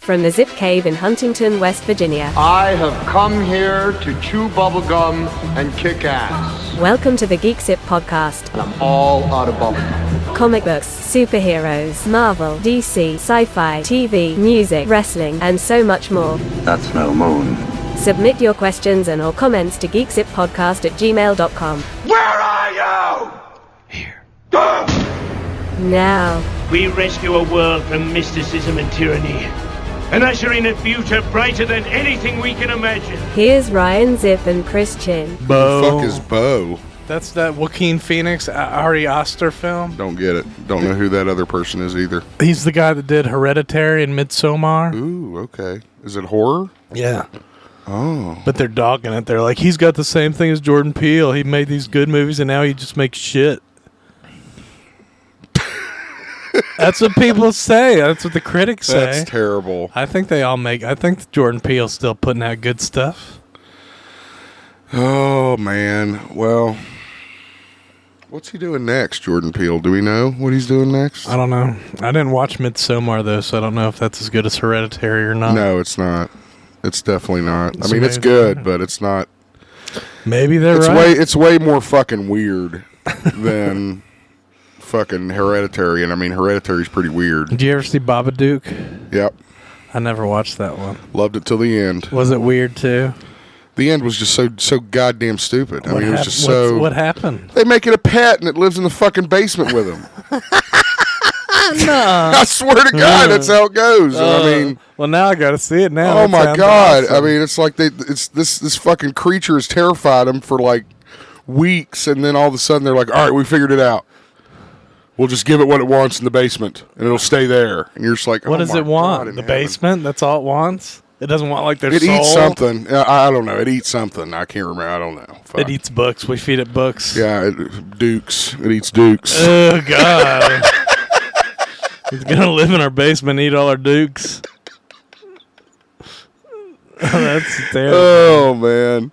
from the Zip Cave in Huntington, West Virginia. I have come here to chew bubblegum and kick ass. Welcome to the GeekZip podcast. And I'm all out of bubblegum. Comic books, superheroes, Marvel, DC, sci-fi, TV, music, wrestling, and so much more. That's no Mone. Submit your questions and or comments to geekzippodcast@gmail.com. Where are you? Here. Now, we rescue a world from mysticism and tyranny, and usher in a future brighter than anything we can imagine. here's Ryan Zip and Chris Chin. Bo. Who the fuck is Bo? That's that Joaquin Phoenix, Ari Aster film. Don't get it. Don't know who that other person is either. He's the guy that did Hereditary and Midsommar. Ooh, okay. Is it horror? Yeah. Oh. But they're dogging it. They're like, he's got the same thing as Jordan Peele. He made these good movies, and now he just makes shit. That's what people say. That's what the critics say. That's terrible. I think they all make... I think Jordan Peele's still putting out good stuff. Oh, man. Well, what's he doing next, Jordan Peele? Do we know what he's doing next? I don't know. I didn't watch Midsommar, though, so I don't know if that's as good as Hereditary or not. No, it's not. It's definitely not. It's I mean, it's good, but it's not. Maybe they're It's right. It's way more fucking weird than fucking Hereditary. And I mean, Hereditary's pretty weird. Did you ever see Babadook? Yep. I never watched that one. Loved it till the end. Was it weird, too? The end was just so goddamn stupid. I mean, it was just so... What happened? They make it a pet and it lives in the fucking basement with them. No. I swear to God, that's how it goes. I mean... Well, now I got to see it now. Oh That my sounds God. awesome. I mean, it's like this fucking creature has terrified them for like weeks, and then all of a sudden they're like, all right, we figured it out. We'll just give it what it wants in the basement, and it'll stay there. And you're just like, What does my it want? God in The heaven. basement? That's all it wants? It doesn't want like their It soul? eats something. I don't know. It eats something. I can't remember. I don't know. Fuck. It eats books. We feed it books. Yeah, Dukes. It eats Dukes. Oh, God. He's going to live in our basement and eat all our Dukes. Oh, that's terrible. Oh, man.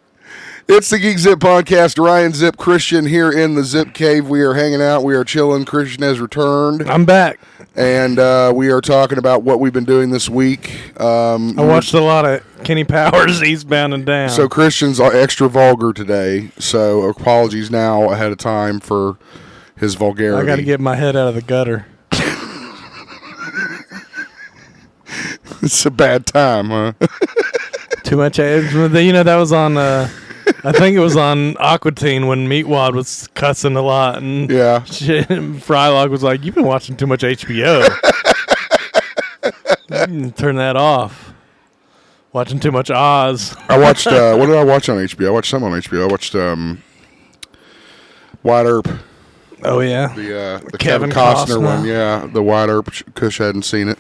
It's the GeekZip podcast. Ryan Zip, Christian here in the Zip Cave. We are hanging out. We are chilling. Christian has returned. I'm back. And we are talking about what we've been doing this week. I watched a lot of Kenny Powers, Eastbound and Down. So Christian's extra vulgar today. So apologies now ahead of time for his vulgarity. I got to get my head out of the gutter. It's a bad time, huh? Too much. That was on... I think it was on Aquatine when Meatwad was cussing a lot, and Yeah. Frylog was like, "You've been watching too much HBO. You can turn that off. Watching too much Oz." I watched, what did I watch on HBO? I watched some on HBO. I watched Wide Earp. Oh yeah, The Kevin Costner one. Yeah, the Wide Earp. Kush hadn't seen it.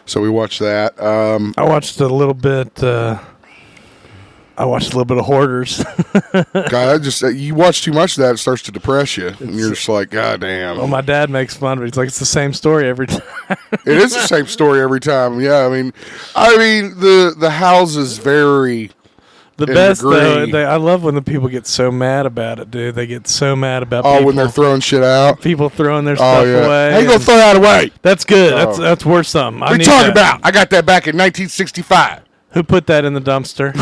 So we watched that. I watched a little bit. I watched a little bit of Hoarders. God, you watch too much of that, it starts to depress you, and you're just like, God damn. Well, my dad makes fun of it. He's like, it's the same story every time. It is the same story every time. Yeah, I mean, the houses vary. The best though, I love when the people get so mad about it, dude. They get so mad about people. When they're throwing shit out. People throwing their stuff away. How you gonna throw that away? That's good. That's worth something. What are you talking about? I got that back in 1965. Who put that in the dumpster?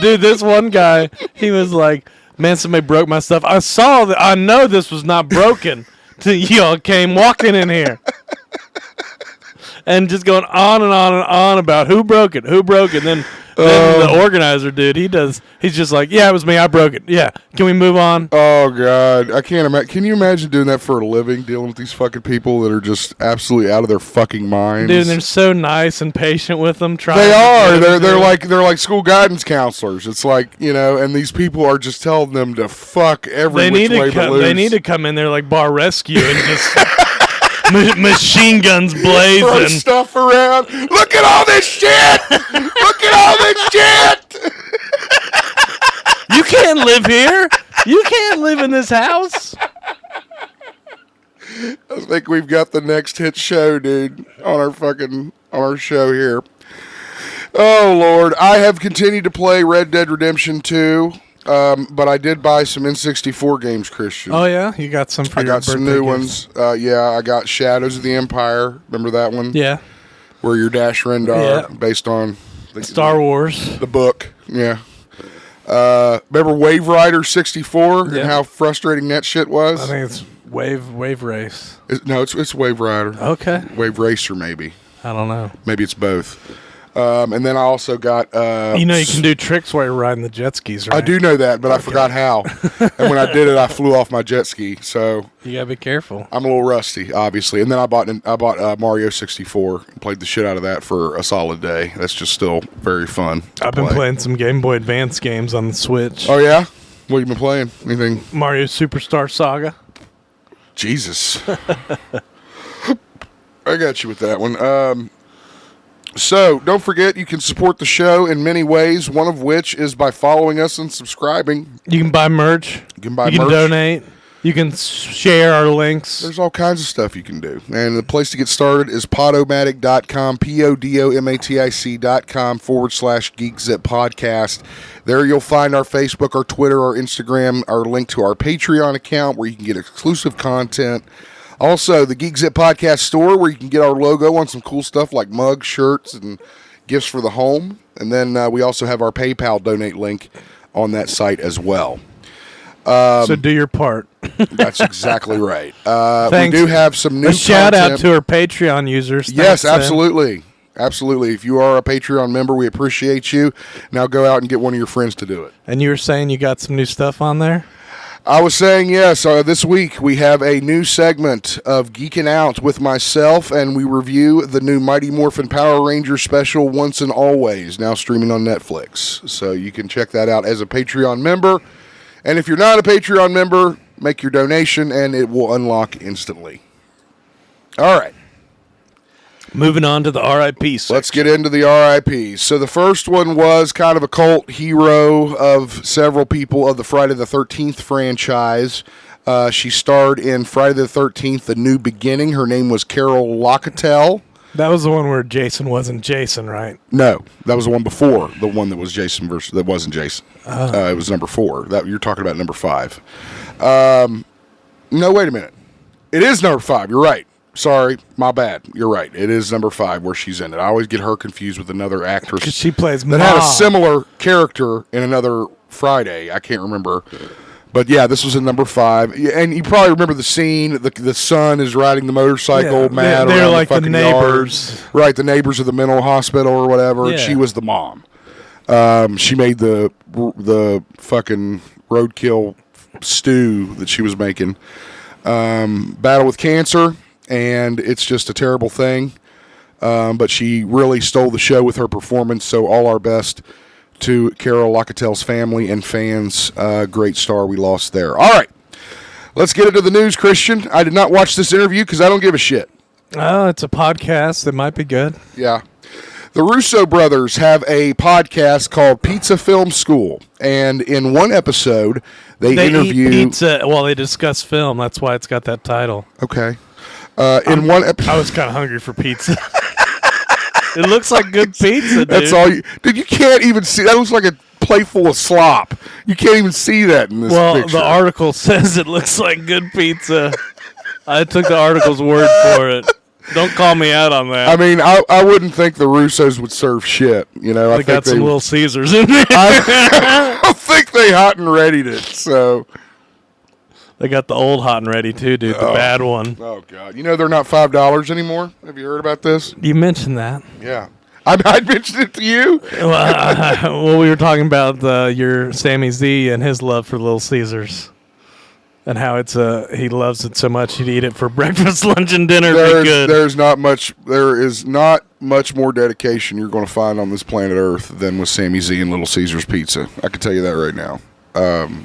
Dude, this one guy, he was like, man, somebody broke my stuff. I know this was not broken till y'all came walking in here. And just going on and on and on about who broke it. Then the organizer dude, he's just like, yeah, it was me, I broke it. Yeah, can we move on? Oh, God. I can't imagine. Can you imagine doing that for a living, dealing with these fucking people that are just absolutely out of their fucking minds? Dude, and they're so nice and patient with them. They are. They're like school guidance counselors. It's like, and these people are just telling them to fuck every which way but loose. They need to come in there like bar rescue and just... machine guns blazing. Throw stuff around. Look at all this shit! Look at all this shit! You can't live here. You can't live in this house. I think we've got the next hit show, dude, on our show here. Oh, Lord. I have continued to play Red Dead Redemption 2. But I did buy some N64 games, Christian. Oh, yeah? You got some for I your got some birthday new gifts. ones. I got Shadows of the Empire. Remember that one? Yeah. where you're Dash Rendar, based on Star Wars. the book. Yeah. Remember Wave Rider 64 and how frustrating that shit was? I think it's Wave Race. It's Wave Rider. Okay. Wave Racer, maybe. I don't know. Maybe it's both. And then I also got... you can do tricks while you're riding the jet skis, right? I do know that, but I forgot how. And when I did it, I flew off my jet ski. So you gotta be careful. I'm a little rusty, obviously. And then I bought Mario 64 and played the shit out of that for a solid day. That's just still very fun. I've been playing some Game Boy Advance games on the Switch. Oh, yeah? What have you been playing? Anything? Mario Superstar Saga. Jesus. I got you with that one. So, don't forget, you can support the show in many ways, one of which is by following us and subscribing. You can buy merch. You can donate. You can share our links. There's all kinds of stuff you can do. And the place to get started is podomatic.com, podomatic.com/GeekZip podcast. There you'll find our Facebook, our Twitter, our Instagram, our link to our Patreon account where you can get exclusive content. Also, the GeekZip podcast store where you can get our logo on some cool stuff like mugs, shirts, and gifts for the home. And then we also have our PayPal donate link on that site as well. So do your part. That's exactly right. We Thanks. do have some new shout out content. to our Patreon users. Yes, Thanks, absolutely. Absolutely. If you are a Patreon member, we appreciate you. Now go out and get one of your friends to do it. And you were saying you got some new stuff on there? I was saying, yes, this week we have a new segment of Geeking Out with myself, and we review the new Mighty Morphin Power Rangers special, Once and Always, now streaming on Netflix. So you can check that out as a Patreon member. And if you're not a Patreon member, make your donation, and it will unlock instantly. All right. Moving on to the RIP section. Let's get into the RIPs. So the first one was kind of a cult hero of several people of the Friday the 13th franchise. She starred in Friday the 13th, The New Beginning. Her name was Carol Locatell. That was the one where Jason wasn't Jason, right? No, that was the one before the one that was Jason versus that wasn't Jason. It was number 4. That you're talking about number 5. No, wait a minute. It is number 5. You're right. Sorry, my bad. You're right. It is number 5 where she's in it. I always get her confused with another actress Because she plays that had a similar character in another Friday. I can't remember. But yeah, this was in number 5. And you probably remember the scene. The son is riding the motorcycle mad they're around like the fucking the neighbors. yard. Right, the neighbors of the mental hospital or whatever. Yeah. And she was the mom. She made the fucking roadkill stew that she was making. Battle with cancer. And it's just a terrible thing. But she really stole the show with her performance. So all our best to Carol Locatell's family and fans. Great star we lost there. All right. Let's get into the news, Christian. I did not watch this interview because I don't give a shit. Oh, it's a podcast. It might be good. Yeah. The Russo brothers have a podcast called Pizza Film School. And in one episode, they interview... eat pizza while they discuss film. That's why it's got that title. Okay. In one episode... I was kind of hungry for pizza. It looks like good pizza, dude. That's all you... Dude, you can't even see... That looks like a plate full of slop. You can't even see that in this picture. The article says it looks like good pizza. I took the article's word for it. Don't call me out on that. I mean, I wouldn't think the Russos would serve shit. You know, They got some Little Caesars in there. I don't think they hot and readied it, so... They got the old hot and ready, too, dude. The bad one. Oh, God. You know they're not $5 anymore? Have you heard about this? You mentioned that. Yeah. I mentioned it to you? Well, we were talking about your Sammy Z and his love for Little Caesars. And how it's he loves it so much he'd eat it for breakfast, lunch, and dinner. There is not much more dedication you're going to find on this planet Earth than with Sammy Z and Little Caesars Pizza. I can tell you that right now.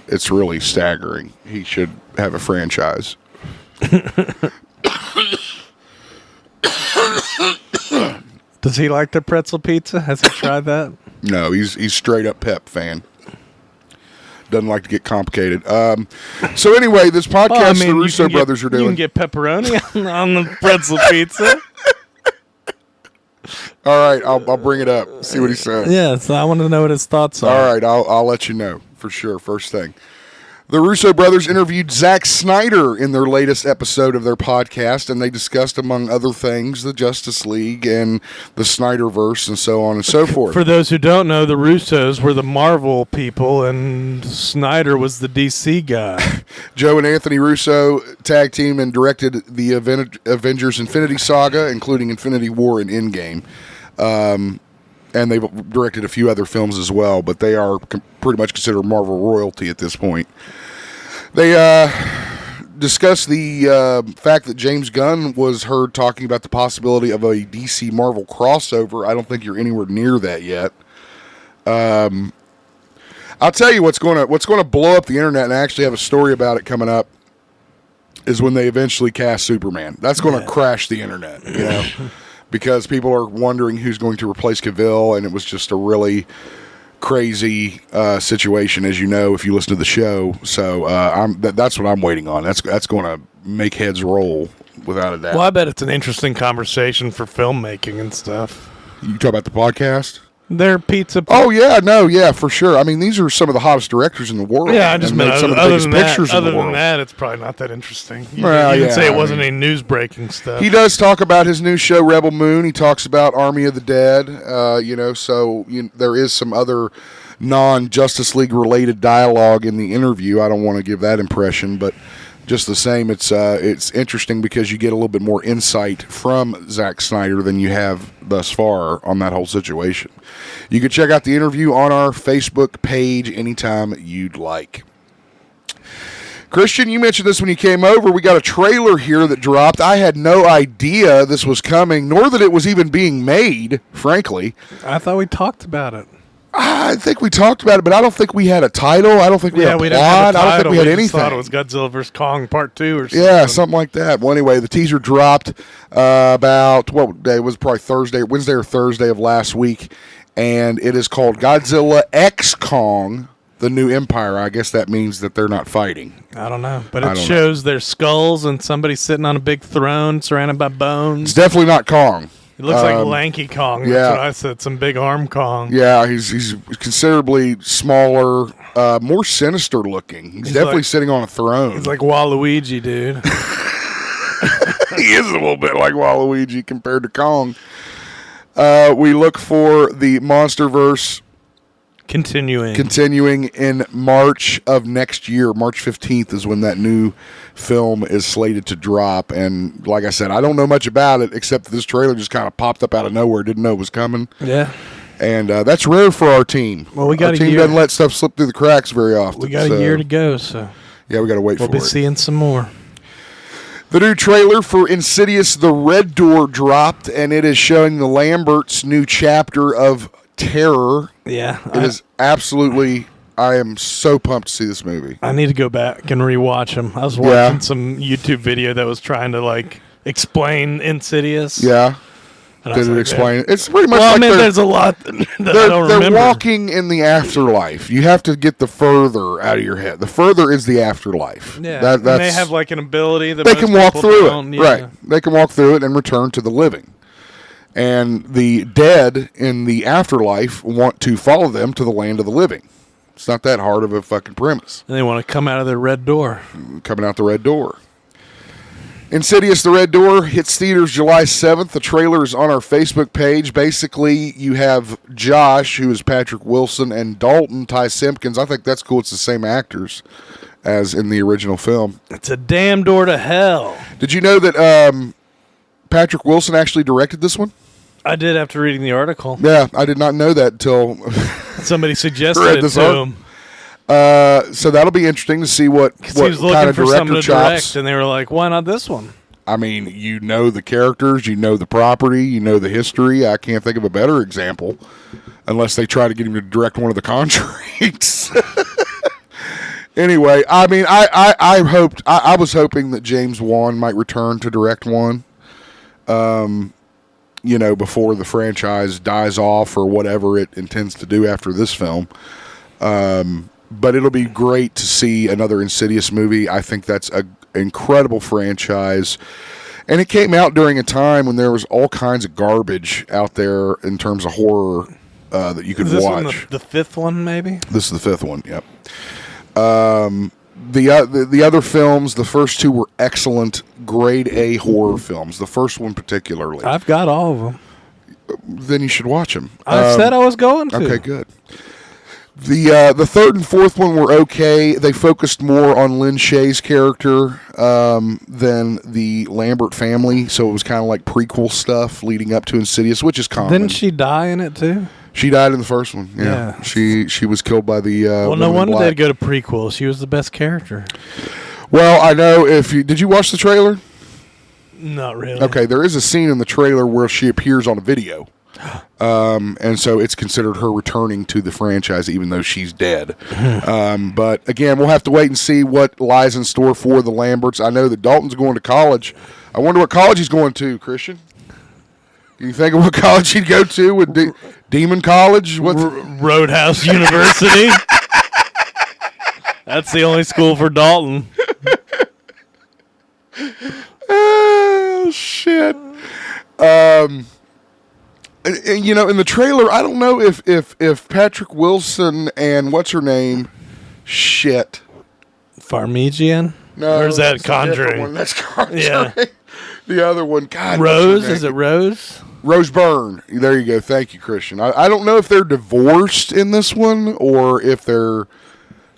It's really staggering. He should have a franchise. Does he like the pretzel pizza? Has he tried that? No, he's straight up Pep fan. Doesn't like to get complicated. So anyway, this podcast the Russo brothers are doing. You can get pepperoni on the pretzel pizza. All right, I'll bring it up. See what he says. Yeah, so I want to know what his thoughts are. All right, I'll let you know for sure. First thing. The Russo brothers interviewed Zack Snyder in their latest episode of their podcast, and they discussed, among other things, the Justice League and the Snyderverse and so on and so forth. For those who don't know, the Russos were the Marvel people, and Snyder was the DC guy. Joe and Anthony Russo tag teamed and directed the Avengers Infinity Saga, including Infinity War and Endgame. And they've directed a few other films as well, but they are pretty much considered Marvel royalty at this point. They discussed the fact that James Gunn was heard talking about the possibility of a DC Marvel crossover. I don't think you're anywhere near that yet. I'll tell you what's going to blow up the internet, and I actually have a story about it coming up, is when they eventually cast Superman. That's going to crash the internet, you know. Because people are wondering who's going to replace Cavill, and it was just a really crazy situation, as you know, if you listen to the show. So that's what I'm waiting on. That's going to make heads roll, without a doubt. Well, I bet it's an interesting conversation for filmmaking and stuff. You talk about the podcast? Their pizza. Oh, yeah, no, yeah, for sure. I mean, these are some of the hottest directors in the world. Yeah, I just meant some of the biggest pictures in the world. Other than that, it's probably not that interesting. You Well, didn't yeah, say it I wasn't mean, any news-breaking stuff. He does talk about his new show, Rebel Moon. He talks about Army of the Dead. There is some other non-Justice League related dialogue in the interview. I don't want to give that impression, but just the same, it's interesting because you get a little bit more insight from Zack Snyder than you have thus far on that whole situation. You can check out the interview on our Facebook page anytime you'd like. Christian, you mentioned this when you came over. We got a trailer here that dropped. I had no idea this was coming, nor that it was even being made, frankly. I thought we talked about it. I think we talked about it, but I don't think we had a title. I don't think we had a plot. I don't think we had anything. I thought it was Godzilla vs. Kong Part 2 or something. Yeah, something like that. Well, anyway, the teaser dropped about, what day? It was probably Wednesday or Thursday of last week, and it is called Godzilla X Kong, the New Empire. I guess that means that they're not fighting. I don't know, but it shows their skulls and somebody sitting on a big throne surrounded by bones. It's definitely not Kong. It looks like Lanky Kong. That's what I said. Some big arm Kong. Yeah, he's considerably smaller, more sinister looking. He's definitely sitting on a throne. He's like Waluigi, dude. He is a little bit like Waluigi compared to Kong. We look for the Monsterverse continuing in March of next year. March 15th is when that new film is slated to drop. And like I said, I don't know much about it except that this trailer just kind of popped up out of nowhere. Didn't know it was coming. Yeah. And that's rare for our team. Well, we got our team doesn't let stuff slip through the cracks very often. We got a year to go, so yeah, we got to wait for it. We'll be seeing some more. The new trailer for Insidious: The Red Door dropped, and it is showing the Lamberts' new chapter of terror. Yeah. It is absolutely... I am so pumped to see this movie. I need to go back and rewatch them. I was watching some YouTube video that was trying to, explain Insidious. Yeah. Did it explain it? It's pretty much there's a lot that I don't remember. They're walking in the afterlife. You have to get the further out of your head. The further is the afterlife. Yeah, and they have, an ability that they can walk through it. Yeah. Right. They can walk through it and return to the living. And the dead in the afterlife want to follow them to the land of the living. It's not that hard of a fucking premise. And they want to come out of their red door. Coming out the red door. Insidious: The Red Door hits theaters July 7th. The trailer is on our Facebook page. Basically, you have Josh, who is Patrick Wilson, and Dalton, Ty Simpkins. I think that's cool. It's the same actors as in the original film. It's a damn door to hell. Did you know that Patrick Wilson actually directed this one? I did after reading the article. Yeah, I did not know that until somebody suggested it to him. So that'll be interesting to see what he was looking kind of for director to chops. direct, and they were like, "Why not this one?" I mean, you know the characters, you know the property, you know the history. I can't think of a better example, unless they try to get him to direct one of the Conjurings. Anyway, I mean, I was hoping that James Wan might return to direct one. Before the franchise dies off or whatever it intends to do after this film. But it'll be great to see another Insidious movie. I think that's an incredible franchise. And it came out during a time when there was all kinds of garbage out there in terms of horror that you could watch. Is this the fifth one, maybe? This is the fifth one, yep. The other films, the first two were excellent, grade A horror films. The first one particularly. I've got all of them. Then you should watch them. I said I was going to. Okay, good. The third and fourth one were okay. They focused more on Lynn Shay's character than the Lambert family, so it was kind of like prequel stuff leading up to Insidious, which is common. Didn't she die in it too? She died in the first one. Yeah. She was killed by the. Well, no wonder they'd go to prequel. She was the best character. Well, I know did you watch the trailer? Not really. Okay, there is a scene in the trailer where she appears on a video. And so it's considered her returning to the franchise, even though she's dead. But again, we'll have to wait and see what lies in store for the Lamberts. I know that Dalton's going to college. I wonder what college he's going to, Christian. Do you think of what college he'd go to with Demon College? Roadhouse University. That's the only school for Dalton. Oh, shit. You know, in the trailer, I don't know if Patrick Wilson and what's her name, Farmigian? No, or is that Conjuring? That's Conjuring. Yeah. The other one, God. Rose? Is it Rose? Rose Byrne. There you go. Thank you, Christian. I don't know if they're divorced in this one or if they're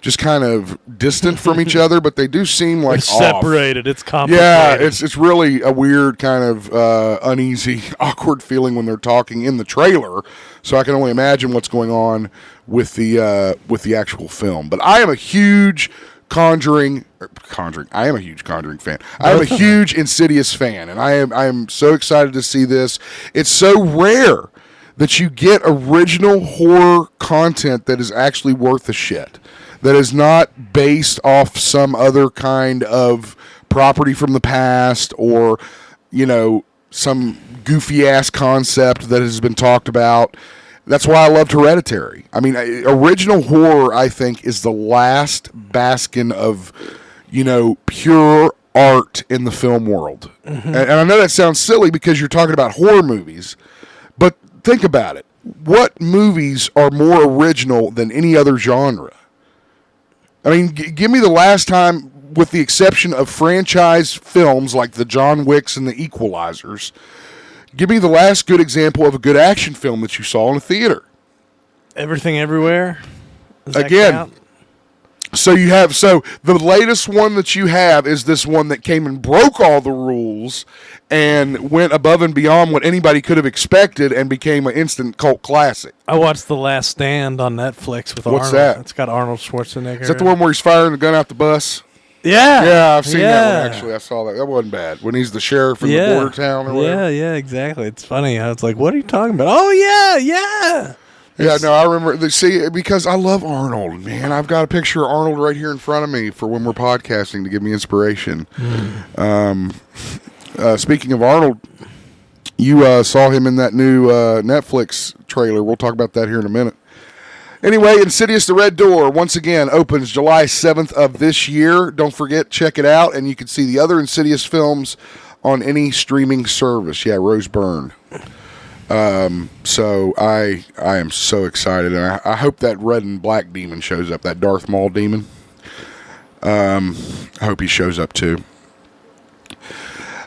just kind of distant from each other, but they do seem like separated. It's complicated. Yeah, it's really a weird kind of uneasy, awkward feeling when they're talking in the trailer. So I can only imagine what's going on with the actual film. But I am a huge Conjuring. I am a huge Conjuring fan. I am a huge Insidious fan, and I am so excited to see this. It's so rare that you get original horror content that is actually worth a shit. That is not based off some other kind of property from the past or, you know, some goofy ass concept that has been talked about. That's why I loved Hereditary. I mean, original horror, I think, is the last bastion of, you know, pure art in the film world. Mm-hmm. And I know that sounds silly because you're talking about horror movies, but think about it. What movies are more original than any other genre? I mean, give me the last time, with the exception of franchise films like the John Wicks and the Equalizers, give me the last good example of a good action film that you saw in a theater. Everything Everywhere? Again. So the latest one that you have is this one that came and broke all the rules and went above and beyond what anybody could have expected and became an instant cult classic. I watched The Last Stand on Netflix with Arnold. What's that? It's got Arnold Schwarzenegger. Is that the one where he's firing the gun out the bus? Yeah. Yeah, I've seen that one, actually. I saw that. That wasn't bad. When he's the sheriff in the border town or whatever. Yeah, exactly. It's funny. I was like, what are you talking about? Oh, yeah. Yeah, no, I remember. See, because I love Arnold, man. I've got a picture of Arnold right here in front of me for when we're podcasting to give me inspiration. Speaking of Arnold, you saw him in that new Netflix trailer. We'll talk about that here in a minute. Anyway, Insidious the Red Door, once again, opens July 7th of this year. Don't forget, check it out, and you can see the other Insidious films on any streaming service. Yeah, Rose Byrne. So I am so excited, and I hope that red and black demon shows up, that Darth Maul demon. I hope he shows up too.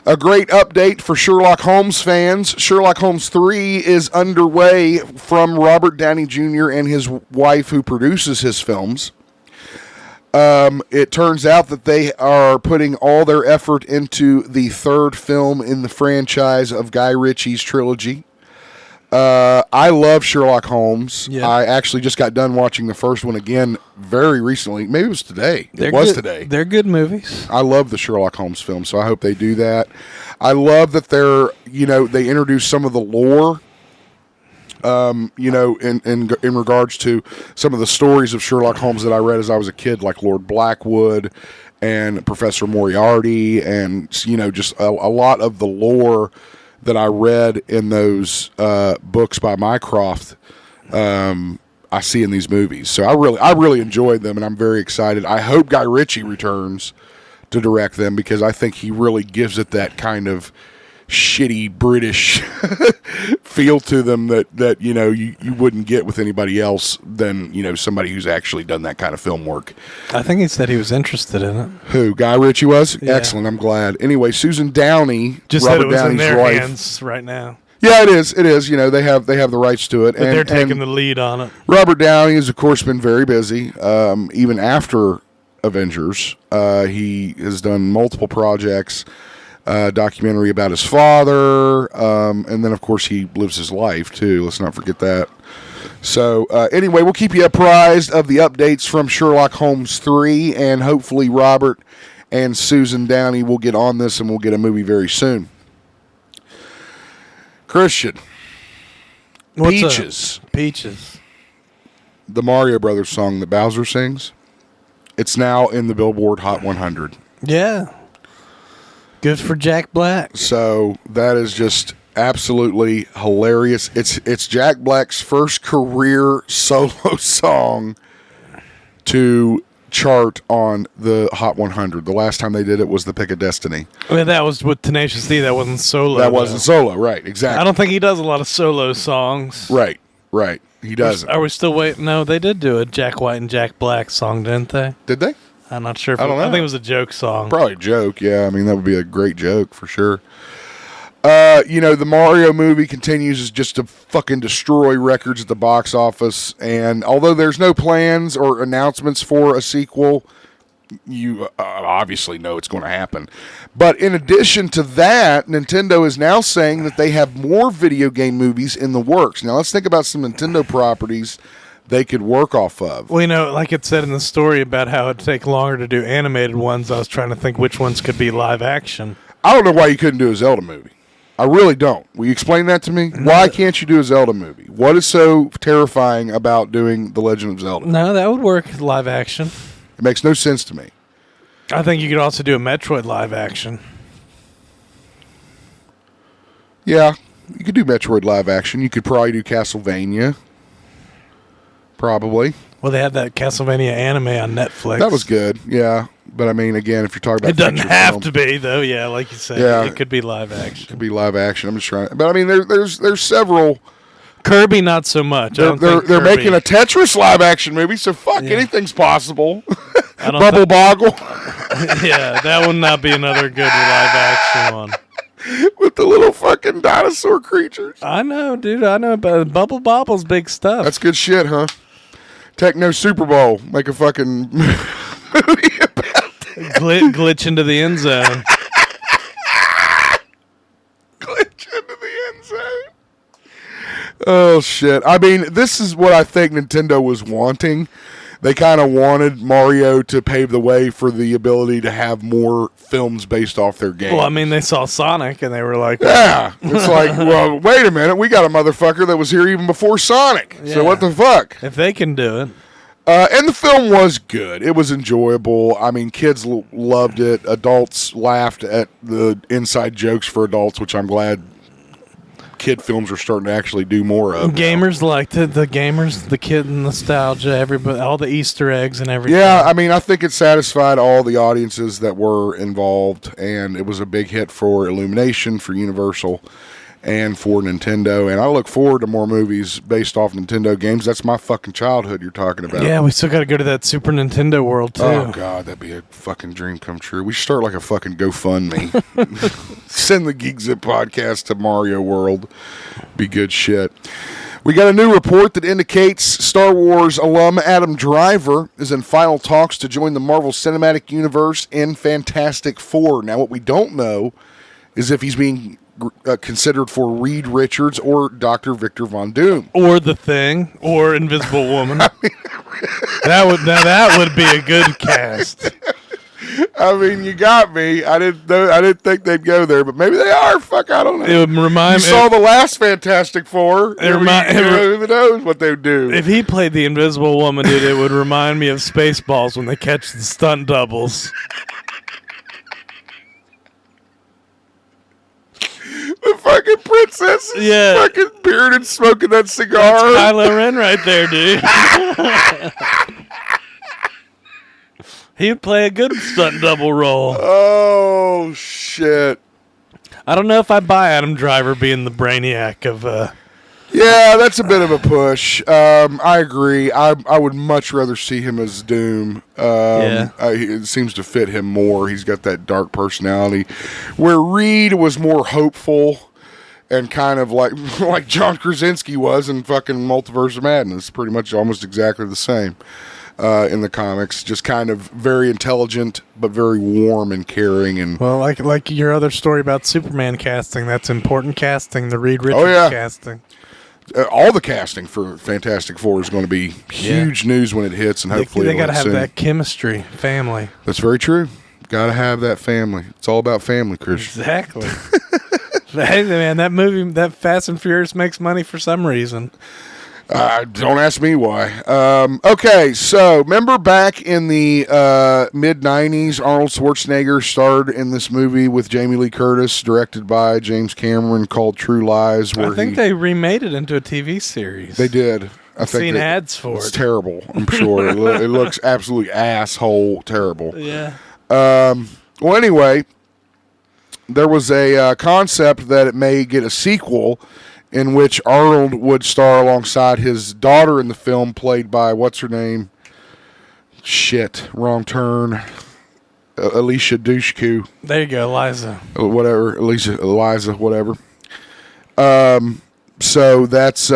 A great update for Sherlock Holmes fans. Sherlock Holmes 3 is underway from Robert Downey Jr. and his wife who produces his films. It turns out that they are putting all their effort into the third film in the franchise of Guy Ritchie's trilogy. I love Sherlock Holmes. Yeah. I actually just got done watching the first one again very recently. Maybe it was today. Today. They're good movies. I love the Sherlock Holmes film, so I hope they do that. I love that they introduce some of the lore, in regards to some of the stories of Sherlock Holmes that I read as I was a kid, like Lord Blackwood and Professor Moriarty, and just a lot of the lore that I read in those books by Mycroft, I see in these movies. So I really enjoyed them, and I'm very excited. I hope Guy Ritchie returns to direct them because I think he really gives it that kind of shitty British feel to them that you wouldn't get with anybody else than somebody who's actually done that kind of film work. I think he said he was interested in it. Who, Guy Ritchie was? Yeah. Excellent, I'm glad. Anyway, Susan Downey, Just Robert said it was Downey's in their wife. hands right now. Yeah, it is. They have the rights to it, But they're taking the lead on it. Robert Downey has, of course, been very busy. Even after Avengers, he has done multiple projects. Documentary about his father, and then of course he lives his life too. Let's not forget that. So anyway, we'll keep you apprised of the updates from Sherlock Holmes 3, and hopefully Robert and Susan Downey will get on this and we'll get a movie very soon. Christian, What's Peaches, the Mario Brothers song that Bowser sings, it's now in the Billboard Hot 100. Yeah. Good for Jack Black. So that is just absolutely hilarious. It's Jack Black's first career solo song to chart on the Hot 100. The last time they did it was The Pick of Destiny. I mean, that was with Tenacious D. That wasn't solo. That wasn't solo, right? Exactly. I don't think he does a lot of solo songs. Right. He doesn't. Are we still waiting? No, they did do a Jack White and Jack Black song, didn't they? Did they? I'm not sure. I don't know. I think it was a joke song. Probably a joke, yeah. I mean, that would be a great joke for sure. The Mario movie continues just to fucking destroy records at the box office. And although there's no plans or announcements for a sequel, you obviously know it's going to happen. But in addition to that, Nintendo is now saying that they have more video game movies in the works. Now, let's think about some Nintendo properties they could work off of. Well, like it said in the story about how it'd take longer to do animated ones, I was trying to think which ones could be live action. I don't know why you couldn't do a Zelda movie. I really don't. Will you explain that to me? Why can't you do a Zelda movie? What is so terrifying about doing The Legend of Zelda? No, that would work live action. It makes no sense to me. I think you could also do a Metroid live action. Yeah, you could do Metroid live action. You could probably do Castlevania. Probably. Well, they had that Castlevania anime on Netflix. That was good, yeah. But I mean, again, if you're talking about it doesn't feature have film, to be, though. Yeah, like you said, Yeah. it could be live action. it could be live action. I'm just trying. But I mean, there's several. Kirby, not so much. They're making a Tetris live action movie, so anything's possible. Bubble Boggle Yeah, that would not be another good live action one. with the little fucking dinosaur creatures. I know, dude. I know, but Bubble Bobble's big stuff. That's good shit, huh? Techno Super Bowl. Make a fucking movie about that. Glitch into the end zone. Glitch into the end zone. Oh, shit. I mean, this is what I think Nintendo was wanting. They kind of wanted Mario to pave the way for the ability to have more films based off their games. Well, I mean, they saw Sonic and they were like, yeah. It's like, well, wait a minute. We got a motherfucker that was here even before Sonic. Yeah. So what the fuck? if they can do it. And the film was good. It was enjoyable. I mean, kids loved it. Adults laughed at the inside jokes for adults, which I'm glad kid films are starting to actually do more of. Gamers liked it. The gamers, the kid nostalgia, everybody, all the Easter eggs and everything. Yeah, I mean, I think it satisfied all the audiences that were involved, and it was a big hit for Illumination, for Universal, and for Nintendo. And I look forward to more movies based off Nintendo games. That's my fucking childhood you're talking about. Yeah, we still got to go to that Super Nintendo world, too. Oh, God, that'd be a fucking dream come true. We should start like a fucking GoFundMe. Send the GeekZip podcast to Mario World. Be good shit. We got a new report that indicates Star Wars alum Adam Driver is in final talks to join the Marvel Cinematic Universe in Fantastic Four. Now, what we don't know is if he's being considered for Reed Richards or Dr. Victor Von Doom. Or The Thing, or Invisible Woman. That would be a good cast. I mean, you got me. I didn't think they'd go there, but maybe they are. Fuck, I don't know. It would remind me. You saw the last Fantastic Four. Who knows what they would do? If he played the Invisible Woman, dude, it would remind me of Spaceballs when they catch the stunt doubles. The fucking princess is fucking bearded smoking that cigar. That's Kylo Ren right there, dude. He'd play a good stunt double role. Oh, shit. I don't know if I buy Adam Driver being the brainiac of. Yeah, that's a bit of a push. I agree. I would much rather see him as Doom. It seems to fit him more. He's got that dark personality. Where Reed was more hopeful and kind of like John Krasinski was in fucking Multiverse of Madness. Pretty much almost exactly the same in the comics. Just kind of very intelligent, but very warm and caring. And well, like your other story about Superman casting, that's important casting, the Reed Richards casting. All the casting for Fantastic Four is going to be huge news when it hits, and hopefully they got to have that chemistry, family. That's very true. Got to have that family. It's all about family, Christian. Exactly. Hey, man, that movie, that Fast and Furious, makes money for some reason. Don't ask me why. Okay, so remember back in the mid-'90s, Arnold Schwarzenegger starred in this movie with Jamie Lee Curtis, directed by James Cameron, called True Lies. Where I think they remade it into a TV series. They did. I've seen ads for it. It's terrible, I'm sure. It looks absolutely asshole terrible. Yeah. Well, anyway, there was a concept that it may get a sequel in which Arnold would star alongside his daughter in the film, played by, what's her name? Shit, wrong turn. Alicia Dushku. There you go, Eliza. Whatever, Eliza, whatever. So that's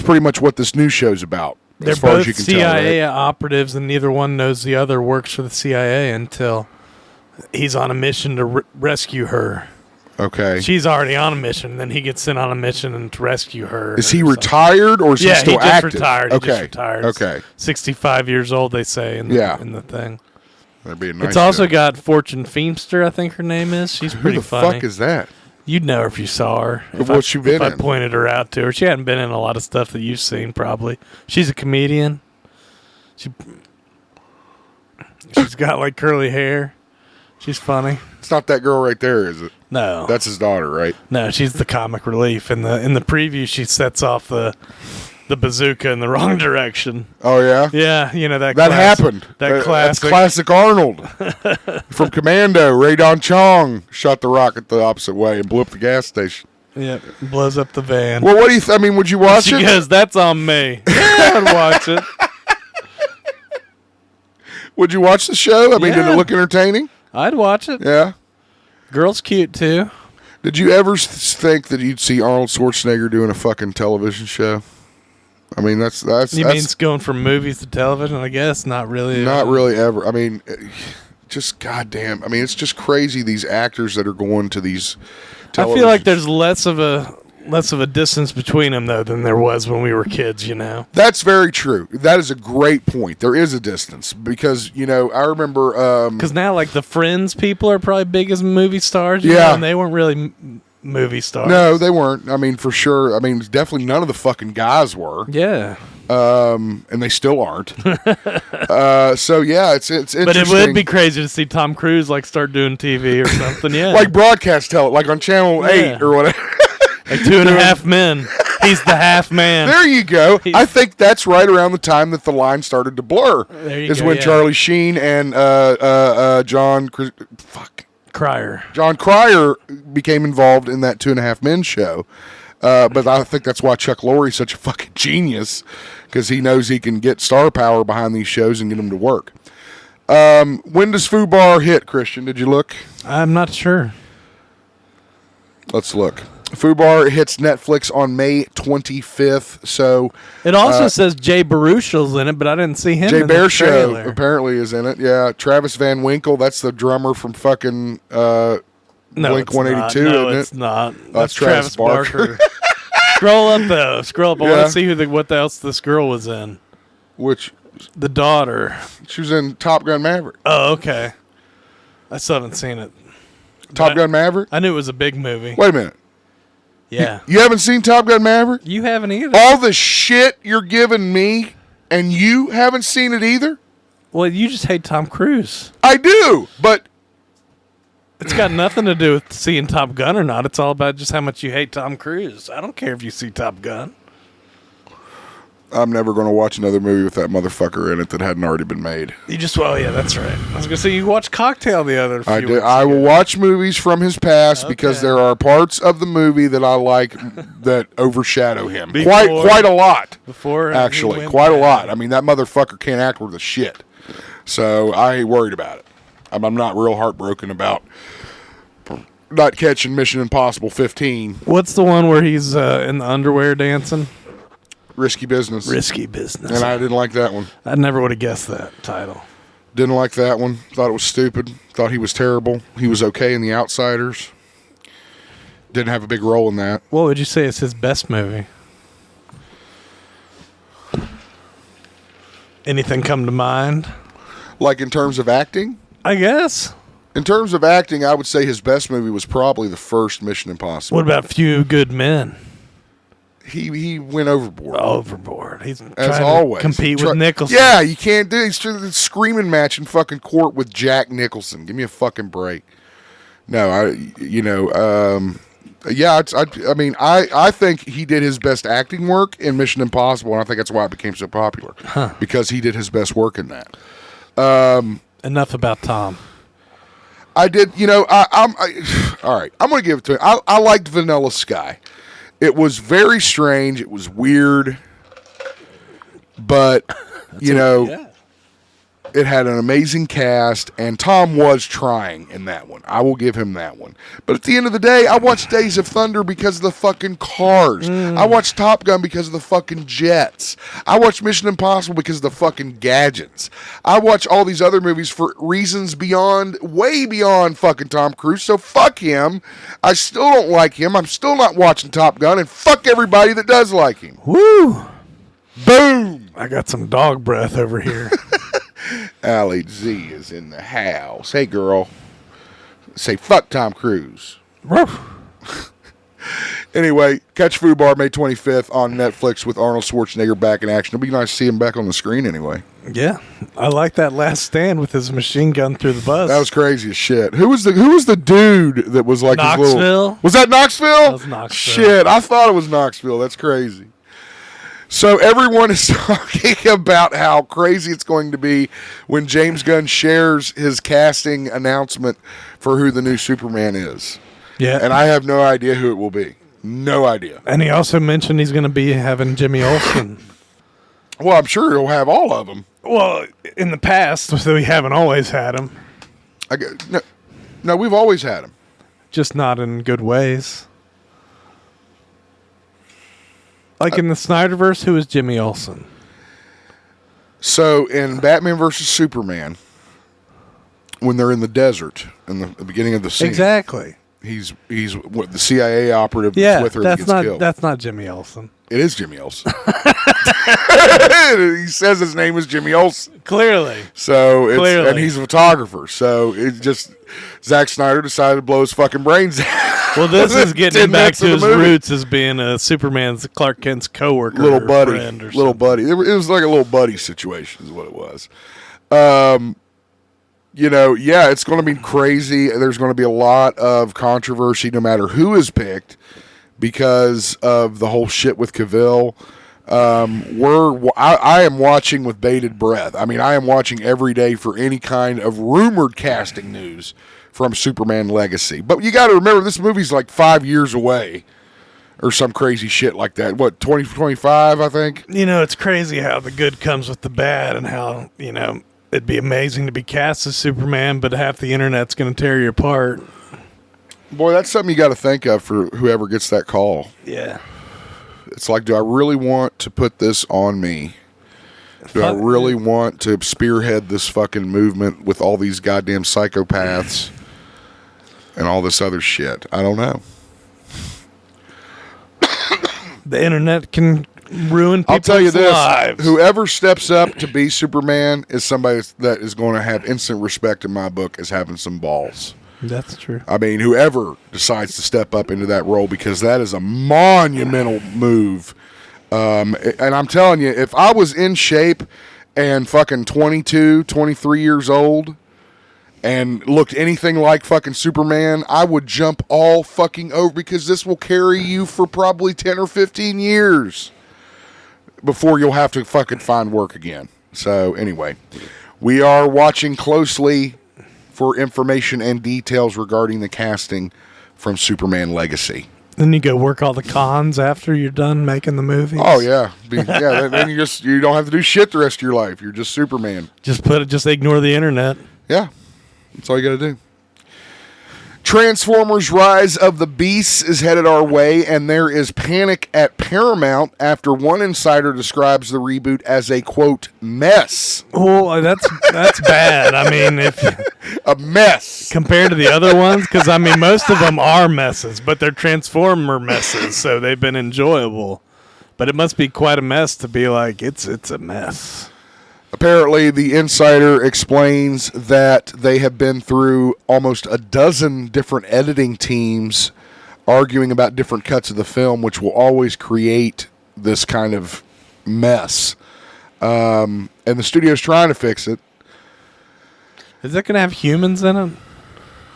pretty much what this new show's about. They're as far both as you can CIA tell, right? operatives, and neither one knows the other works for the CIA until he's on a mission to rescue her. Okay. She's already on a mission, then he gets sent on a mission and to rescue her. Is he retired or is he still active? Retired. Okay. He just retired. Okay. 65 years old, they say in the thing. That'd be a nice It's also show. got Fortune Feimster, I think her name is. She's pretty funny. Who the fuck is that? You'd know her if you saw her. What's she been in? I pointed her out to her. She hadn't been in a lot of stuff that you've seen, probably. She's a comedian. She's got like curly hair. She's funny. It's not that girl right there, is it? No. That's his daughter, right? No, she's the comic relief. In the preview, she sets off the bazooka in the wrong direction. Oh, yeah? Yeah, you know that happened. That classic. That's classic Arnold. From Commando, Ray Don Chong shot the rocket the opposite way and blew up the gas station. Yeah, blows up the van. Well, what do you I mean, would you watch it? She goes, that's on me. Yeah, I'd watch it. Would you watch the show? I mean, did it look entertaining? I'd watch it. Yeah. Girl's cute, too. Did you ever think that you'd see Arnold Schwarzenegger doing a fucking television show? I mean, that's You mean it's going from movies to television? I guess not really. Not really ever. I mean, just goddamn. I mean, it's just crazy, these actors that are going to these television. I feel like there's less of a distance between them, though, than there was when we were kids, you know? That's very true. That is a great point. There is a distance because, you know, I remember... Because now, like, the Friends people are probably big as movie stars, you know, and they weren't really movie stars. No, they weren't. I mean, for sure. I mean, definitely none of the fucking guys were. Yeah. And they still aren't. So, yeah, it's interesting. But it would be crazy to see Tom Cruise, like, start doing TV or something, yeah. Like broadcast like on Channel 8 or whatever. Like 2.5 Men. He's the half man. There you go. I think that's right around the time that the line started to blur. There you is go, when Charlie Sheen and John Cryer became involved in that 2.5 Men show. But I think that's why Chuck Lorre's such a fucking genius, because he knows he can get star power behind these shows and get them to work. When does FUBAR hit, Christian? Did you look? I'm not sure. Let's look. FUBAR hits Netflix on May 25th. So it also says Jay Baruchel's in it, but I didn't see him. Jay in the trailer. Baruchel apparently is in it. Yeah, Travis Van Winkle. That's the drummer from fucking Blink 182. No, isn't it's it? not. That's Travis Barker. Scroll up though. Scroll up. I want to see what else this girl was in. Which? The daughter. She was in Top Gun Maverick. Oh, okay. I still haven't seen it. Top Gun Maverick? I knew it was a big movie. Wait a minute. Yeah. You haven't seen Top Gun Maverick? You haven't either. All the shit you're giving me, and you haven't seen it either? Well, you just hate Tom Cruise. I do, but... It's got nothing to do with seeing Top Gun or not. It's all about just how much you hate Tom Cruise. I don't care if you see Top Gun. I'm never going to watch another movie with that motherfucker in it that hadn't already been made. You just, well, yeah, that's right. I was going to say, you watched Cocktail the other few weeks I will ago. watch movies from his past because there are parts of the movie that I like that overshadow him. Quite a lot. Actually, quite a lot. I mean, that motherfucker can't act worth a shit. So I ain't worried about it. I'm not real heartbroken about not catching Mission Impossible 15. What's the one where he's in the underwear dancing? Risky Business. Risky Business. And I didn't like that one. I never would have guessed that title. Didn't like that one. Thought it was stupid. Thought he was terrible. He was okay in The Outsiders. Didn't have a big role in that. What would you say is his best movie? Anything come to mind? Like in terms of acting? I guess. In terms of acting, I would say his best movie was probably the first Mission Impossible. What about Few Good Men? He went overboard. Overboard. He's as trying always. to compete with Nicholson. Yeah, you can't do it. He's trying to screaming match in fucking court with Jack Nicholson. Give me a fucking break. No, I mean, I think he did his best acting work in Mission Impossible, and I think that's why it became so popular. Because he did his best work in that. Enough about Tom. I did, all right, I'm going to give it to him. I liked Vanilla Sky. It was very strange. It was weird. But, it had an amazing cast, and Tom was trying in that one. I will give him that one. But at the end of the day, I watched Days of Thunder because of the fucking cars. I watched Top Gun because of the fucking jets. I watched Mission Impossible because of the fucking gadgets. I watch all these other movies for reasons way beyond fucking Tom Cruise. So fuck him. I still don't like him. I'm still not watching Top Gun, and fuck everybody that does like him. Woo! Boom! I got some dog breath over here. Allie Z is in the house. Hey, girl. Say fuck Tom Cruise. Anyway, catch FUBAR May 25th on Netflix with Arnold Schwarzenegger back in action. It'll be nice to see him back on the screen anyway. Yeah. I like that last stand with his machine gun through the bus. That was crazy as shit. Who was the dude that was like Knoxville? his little... Was that Knoxville? That was Knoxville. Shit, I thought it was Knoxville. That's crazy. So everyone is talking about how crazy it's going to be when James Gunn shares his casting announcement for who the new Superman is. Yeah. And I have no idea who it will be. No idea. And he also mentioned he's going to be having Jimmy Olsen. Well, I'm sure he'll have all of them. Well, in the past, so we haven't always had him. No, we've always had him. Just not in good ways. Like in the Snyderverse, who is Jimmy Olsen? So in Batman versus Superman, when they're in the desert in the beginning of the scene, exactly, he's what, the CIA operative that's with her that gets killed. That's not Jimmy Olsen. It is Jimmy Olsen. He says his name is Jimmy Olsen. Clearly. So and he's a photographer. So it's just Zack Snyder decided to blow his fucking brains out. Well, this is getting back to his roots as being a Superman's Clark Kent's coworker, little buddy, little buddy. It was like a little buddy situation, is what it was. It's going to be crazy. There's going to be a lot of controversy, no matter who is picked, because of the whole shit with Cavill. I am watching with bated breath. I mean, I am watching every day for any kind of rumored casting news from Superman Legacy. But you got to remember, this movie's like 5 years away or some crazy shit like that. What, 2025, I think? It's crazy how the good comes with the bad and how, it'd be amazing to be cast as Superman, but half the internet's going to tear you apart. Boy, that's something you got to think of for whoever gets that call. Yeah. It's like, do I really want to put this on me? Do I really want to spearhead this fucking movement with all these goddamn psychopaths and all this other shit? I don't know. The internet can ruin people's I'll tell you this. lives. Whoever steps up to be Superman is somebody that is going to have instant respect in my book as having some balls. That's true. I mean, whoever decides to step up into that role, because that is a monumental move. And I'm telling you, if I was in shape and fucking 22, 23 years old and looked anything like fucking Superman, I would jump all fucking over, because this will carry you for probably 10 or 15 years. before you'll have to fucking find work again. So anyway, we are watching closely for information and details regarding the casting from Superman Legacy. Then you go work all the cons after you're done making the movies. Oh yeah, then you don't have to do shit the rest of your life. You're just Superman. Just ignore the internet. Yeah, that's all you got to do. Transformers Rise of the Beasts is headed our way, and there is panic at Paramount after one insider describes the reboot as a, quote, mess. Well, that's bad. I mean, a mess. Compared to the other ones, because, I mean, most of them are messes, but they're Transformer messes, so they've been enjoyable. But it must be quite a mess to be like, it's a mess. Apparently, the insider explains that they have been through almost a dozen different editing teams arguing about different cuts of the film, which will always create this kind of mess. And the studio's trying to fix it. Is that going to have humans in it?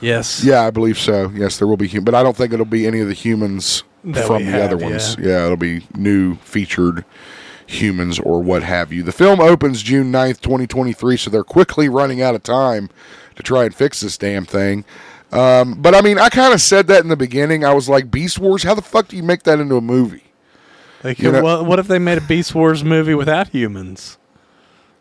Yes. Yeah, I believe so. Yes, there will be humans. But I don't think it'll be any of the humans from the other ones. Yeah, it'll be new featured humans or what have you. The film opens June 9th, 2023, so they're quickly running out of time to try and fix this damn thing. But I mean, I kind of said that in the beginning. I was like, Beast Wars, how the fuck do you make that into a movie? What if they made a Beast Wars movie without humans?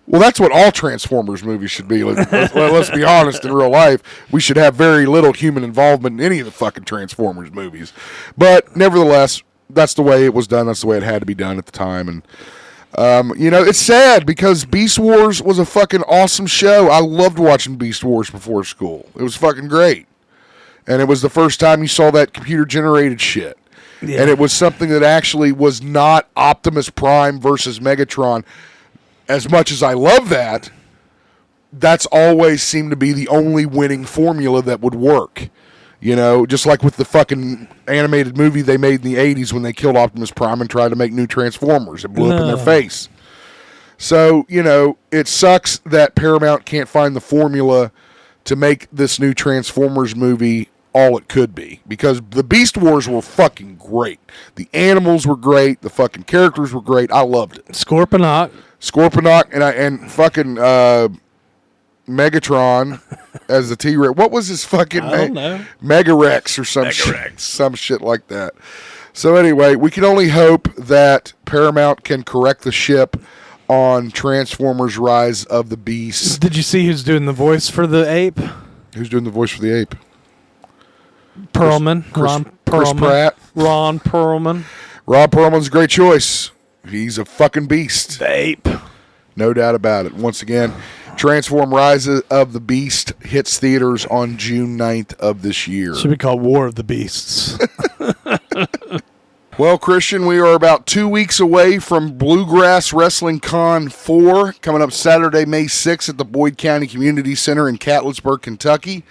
Well, that's what all Transformers movies should be. Let's be honest, in real life, we should have very little human involvement in any of the fucking Transformers movies. But nevertheless, that's the way it was done. That's the way it had to be done at the time. And it's sad because Beast Wars was a fucking awesome show. I loved watching Beast Wars before school. It was fucking great. And it was the first time you saw that computer-generated shit. Yeah. And it was something that actually was not Optimus Prime versus Megatron. As much as I love that, that's always seemed to be the only winning formula that would work. You know, just like with the fucking animated movie they made in the 80s when they killed Optimus Prime and tried to make new Transformers. It blew up in their face. So, it sucks that Paramount can't find the formula to make this new Transformers movie all it could be. Because the Beast Wars were fucking great. The animals were great. The fucking characters were great. I loved it. Scorponok and fucking Megatron as the T-Rex. What was his fucking name? I don't know. Megarex or some shit like that. So anyway, we can only hope that Paramount can correct the ship on Transformers Rise of the Beasts. Did you see who's doing the voice for the ape? Who's doing the voice for the ape? Perlman. Chris Pratt. Ron Perlman. Ron Perlman's a great choice. He's a fucking beast. The ape. No doubt about it. Once again, Transform Rise of the Beast hits theaters on June 9th of this year. Should be called War of the Beasts. Well, Christian, we are about 2 weeks away from Bluegrass Wrestling Con 4, coming up Saturday, May 6th at the Boyd County Community Center in Catlettsburg, Kentucky.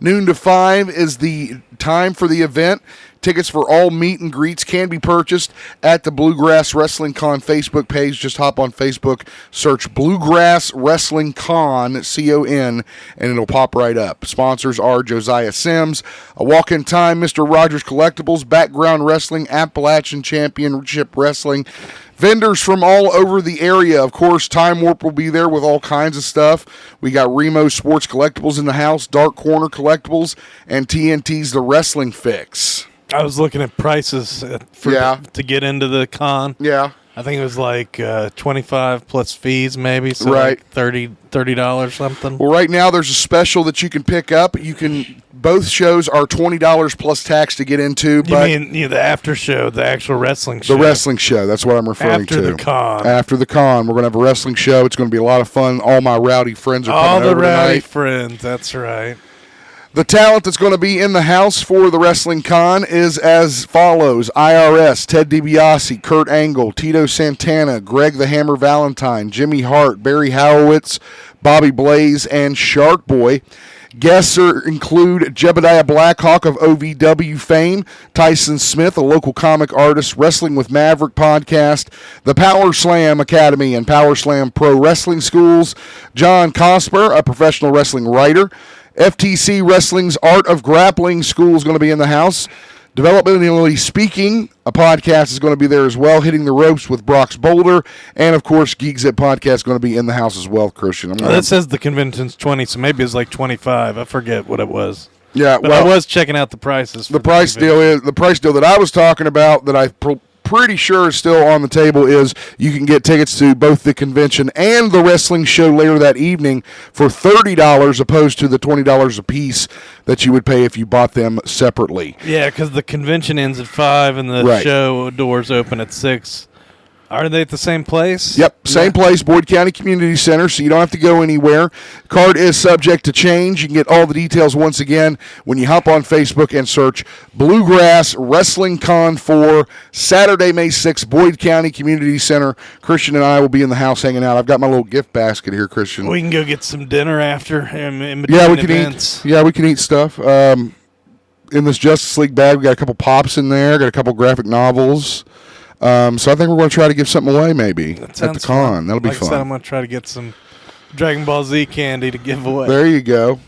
Noon to 5 is the time for the event. Tickets for all meet and greets can be purchased at the Bluegrass Wrestling Con Facebook page. Just hop on Facebook, search Bluegrass Wrestling Con, C-O-N, and it'll pop right up. Sponsors are Josiah Sims, A Walk in Time, Mr. Rogers Collectibles, Background Wrestling, Appalachian Championship Wrestling, vendors from all over the area. Of course, Time Warp will be there with all kinds of stuff. We got Remo Sports Collectibles in the house, Dark Corner Collectibles, and TNT's The Wrestling Fix. I was looking at prices to get into the con. Yeah. I think it was like $25 plus fees maybe, so right. Like $30 something. Well, right now there's a special that you can pick up. Both shows are $20 plus tax to get into. You mean the after show, the actual wrestling show? The wrestling show, that's what I'm referring to. After the con. After the con. We're going to have a wrestling show. It's going to be a lot of fun. All my rowdy friends are coming over tonight. All the rowdy friends, that's right. The talent that's going to be in the house for the Wrestling Con is as follows. IRS, Ted DiBiase, Kurt Angle, Tito Santana, Greg the Hammer Valentine, Jimmy Hart, Barry Howowitz, Bobby Blaze, and Shark Boy. Guests include Jebediah Blackhawk of OVW fame, Tyson Smith, a local comic artist, Wrestling with Maverick podcast, the Power Slam Academy and Power Slam Pro Wrestling Schools, John Cosper, a professional wrestling writer, FTC Wrestling's Art of Grappling School is going to be in the house. Developmentally Speaking, a podcast, is going to be there as well. Hitting the Ropes with Brock's Boulder. And, of course, GeekZip podcast is going to be in the house as well, Christian. That says the convention's 20, so maybe it's like 25. I forget what it was. Yeah, but I was checking out the prices. The price deal that I was talking about that I pretty sure is still on the table is you can get tickets to both the convention and the wrestling show later that evening for $30 opposed to the $20 a piece that you would pay if you bought them separately. Yeah, because the convention ends at 5 and the show doors open at 6. Are they at the same place? Yep, same place, Boyd County Community Center, so you don't have to go anywhere. Card is subject to change. You can get all the details once again when you hop on Facebook and search Bluegrass Wrestling Con 4, Saturday, May 6th, Boyd County Community Center. Christian and I will be in the house hanging out. I've got my little gift basket here, Christian. We can go get some dinner after in between events. We can eat stuff. In this Justice League bag, we got a couple pops in there, got a couple graphic novels. So I think we're going to try to give something away maybe at the con. Fun. That'll be fun. I said, I'm going to try to get some Dragon Ball Z candy to give away. There you go.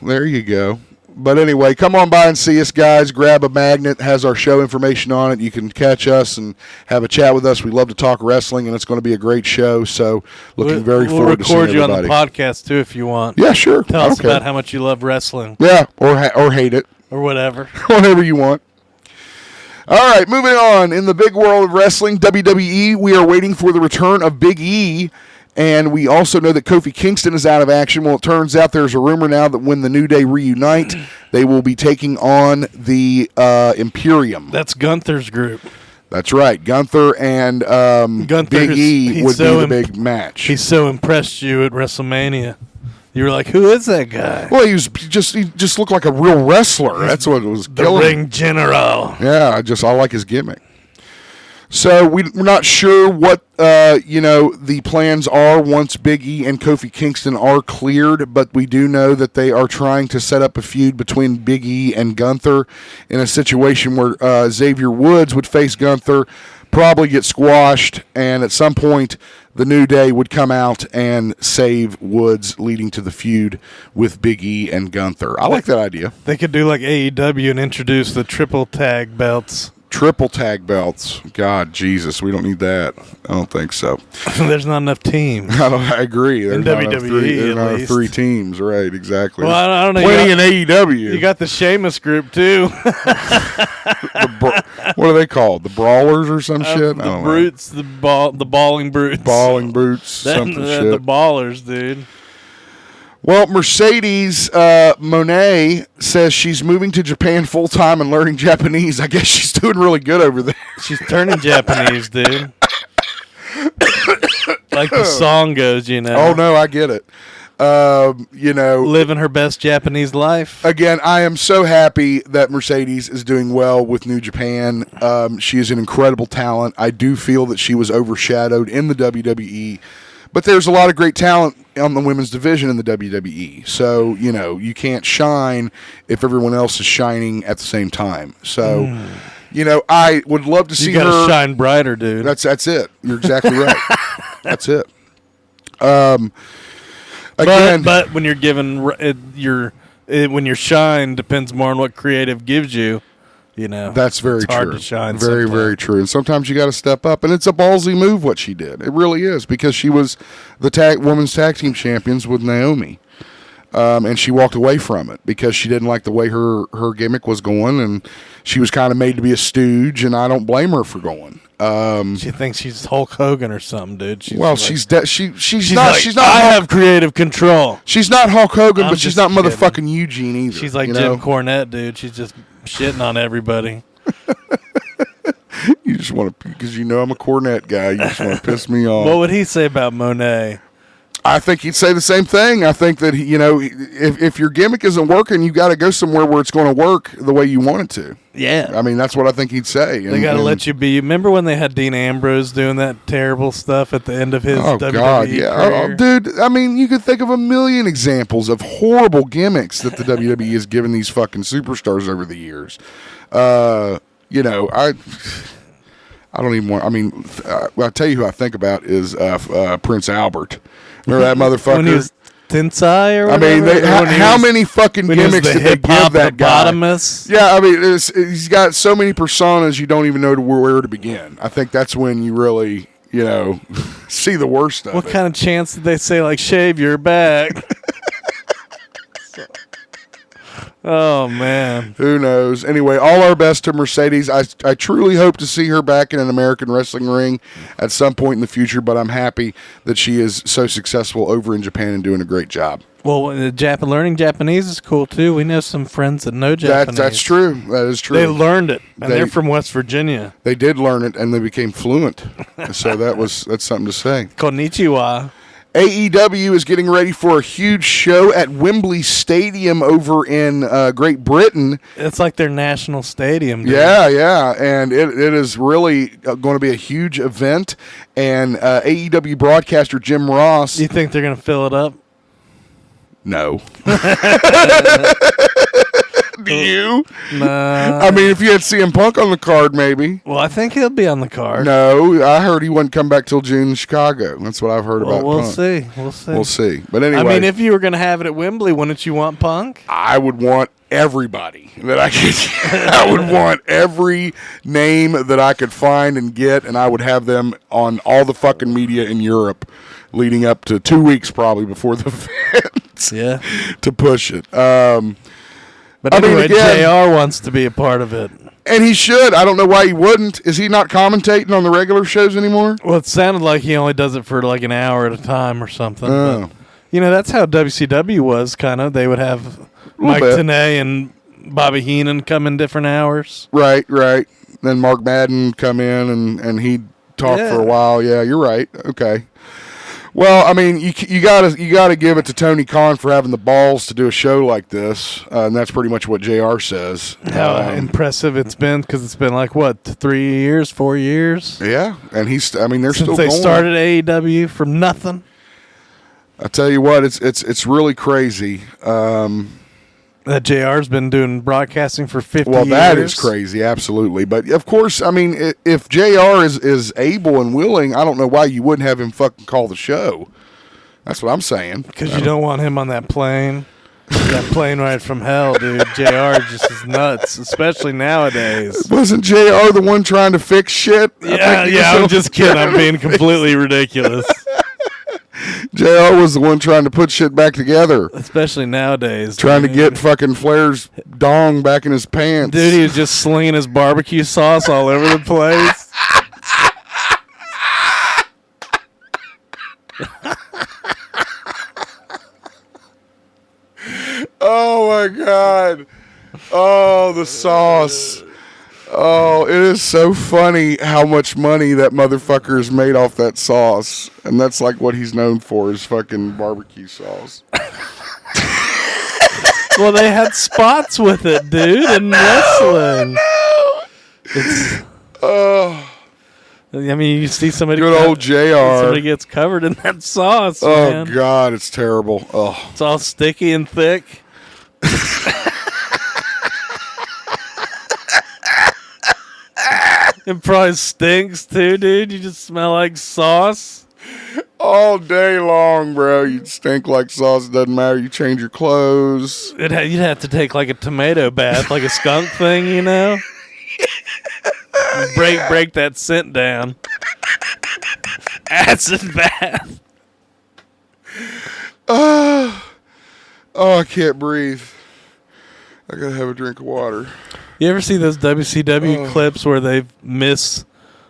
But anyway, come on by and see us, guys. Grab a magnet. It has our show information on it. You can catch us and have a chat with us. We love to talk wrestling, and it's going to be a great show. So looking very forward to seeing everybody. We'll record you on the podcast, too, if you want. Yeah, sure. Tell us about how much you love wrestling. Yeah, or hate it. Or whatever. Whatever you want. All right, moving on. In the big world of wrestling, WWE, we are waiting for the return of Big E, and we also know that Kofi Kingston is out of action. Well, it turns out there's a rumor now that when the New Day reunite, they will be taking on the Imperium. That's Gunther's group. That's right. Gunther and Big E would be the big match. He so impressed you at WrestleMania. You were like, who is that guy? Well, he just looked like a real wrestler. That's what it was. The ring general. Yeah, I like his gimmick. So we're not sure what the plans are once Big E and Kofi Kingston are cleared, but we do know that they are trying to set up a feud between Big E and Gunther in a situation where Xavier Woods would face Gunther, probably get squashed, and at some point the New Day would come out and save Woods, leading to the feud with Big E and Gunther. I like that idea. They could do like AEW and introduce the triple tag belts. Triple tag belts. God, Jesus, we don't need that. I don't think so. There's not enough teams. I agree. There's in WWE, at least. 3 teams, right, exactly. Well, I don't know. Plenty in AEW. You got the Sheamus group, too. What are they called? The Brawlers or some shit? The Brutes, the Balling Brutes. Balling Brutes, something shit. The Ballers, dude. Well, Mercedes Mone says she's moving to Japan full-time and learning Japanese. I guess she's doing really good over there. She's turning Japanese, dude. Like the song goes, you know. Oh, no, I get it. Living her best Japanese life. Again, I am so happy that Mercedes is doing well with New Japan. She is an incredible talent. I do feel that she was overshadowed in the WWE. But there's a lot of great talent on the women's division in the WWE. So, you can't shine if everyone else is shining at the same time. So, I would love to see her. You got to shine brighter, dude. That's it. You're exactly right. That's it. Again, but when you're given when your shine depends more on what creative gives you. That's very true. Hard to shine. Very, very true. And sometimes you got to step up, and it's a ballsy move what she did. It really is, because she was the women's tag team champions with Naomi, and she walked away from it because she didn't like the way her gimmick was going, and she was kind of made to be a stooge, and I don't blame her for going. She thinks she's Hulk Hogan or something, dude. She's not. She's not. I have creative control. She's not Hulk Hogan, but she's not motherfucking Eugene either. She's like Jim Cornette, dude. She's just shitting on everybody. You just want to, because I'm a Cornette guy. You just want to piss me off. What would he say about Monet? I think he'd say the same thing. I think that if your gimmick isn't working, you got to go somewhere where it's going to work the way you want it to. Yeah, I mean that's what I think he'd say. They got to let you be. Remember when they had Dean Ambrose doing that terrible stuff at the end of his WWE career? Oh, dude. I mean, you could think of a million examples of horrible gimmicks that the WWE has given these fucking superstars over the years. I don't even want. I mean, I'll tell you who I think about is Prince Albert. Remember that motherfucker? Tensai or I whatever? mean, how many fucking gimmicks did they give that guy? Yeah, I mean, he's got so many personas you don't even know where to begin. I think that's when you really, see the worst of it. What kind of chance did they say, like, shave your back? Oh, man. Who knows? Anyway, all our best to Mercedes. I truly hope to see her back in an American wrestling ring at some point in the future, but I'm happy that she is so successful over in Japan and doing a great job. Well, learning Japanese is cool, too. We know some friends that know Japanese. That's true. That is true. They learned it, and they're from West Virginia. They did learn it, and they became fluent. So that's something to say. Konnichiwa. AEW is getting ready for a huge show at Wembley Stadium over in Great Britain. It's like their national stadium, dude. Yeah, and it is really going to be a huge event. And AEW broadcaster Jim Ross. You think they're going to fill it up? No. Do you? Nah. I mean, if you had CM Punk on the card, maybe. Well, I think he'll be on the card. No, I heard he wouldn't come back till June in Chicago. That's what I've heard about We'll Punk. see. We'll see. But anyway. I mean, if you were going to have it at Wembley, wouldn't you want Punk? I would want everybody that I could. I would want every name that I could find and get, and I would have them on all the fucking media in Europe leading up to 2 weeks probably before the event. Yeah. To push it. But anyway, JR wants to be a part of it. And he should. I don't know why he wouldn't. Is he not commentating on the regular shows anymore? Well, it sounded like he only does it for like an hour at a time or something. Oh. But, that's how WCW was, kind of. They would have Mike Tenay and Bobby Heenan come in different hours. Right. Then Mark Madden come in and he'd talk for a while. Yeah, you're right. Okay. Well, I mean, you gotta give it to Tony Khan for having the balls to do a show like this, and that's pretty much what JR says. How impressive it's been, because it's been like 4 years. Yeah, and they're still going. Since they started AEW from nothing. I tell you what, it's really crazy. That JR's been doing broadcasting for 50 years. Well, that is crazy, absolutely. But, of course, I mean, if JR is able and willing, I don't know why you wouldn't have him fucking call the show. That's what I'm saying. Because you don't want him on that plane. That plane ride from hell, dude. JR just is nuts, especially nowadays. Wasn't JR the one trying to fix shit? Yeah, I'm just kidding. I'm being completely ridiculous. JR was the one trying to put shit back together. Especially nowadays. Trying to get fucking Flair's dong back in his pants. Dude, he was just slinging his barbecue sauce all over the place. Oh, my God. Oh, the sauce. Oh, it is so funny how much money that motherfucker has made off that sauce. And that's like what he's known for, is fucking barbecue sauce. Well, they had spots with it, dude, in wrestling. I mean, you see somebody... Good old JR. Somebody gets covered in that sauce, man. Oh, God, it's terrible. Oh, it's all sticky and thick. It probably stinks too, dude. You just smell like sauce all day long, bro. You stink like sauce. It doesn't matter. You change your clothes. You'd have to take like a tomato bath, like a skunk thing, you know. break that scent down. Acid bath. Oh, I can't breathe. I gotta have a drink of water. You ever see those WCW clips where they miss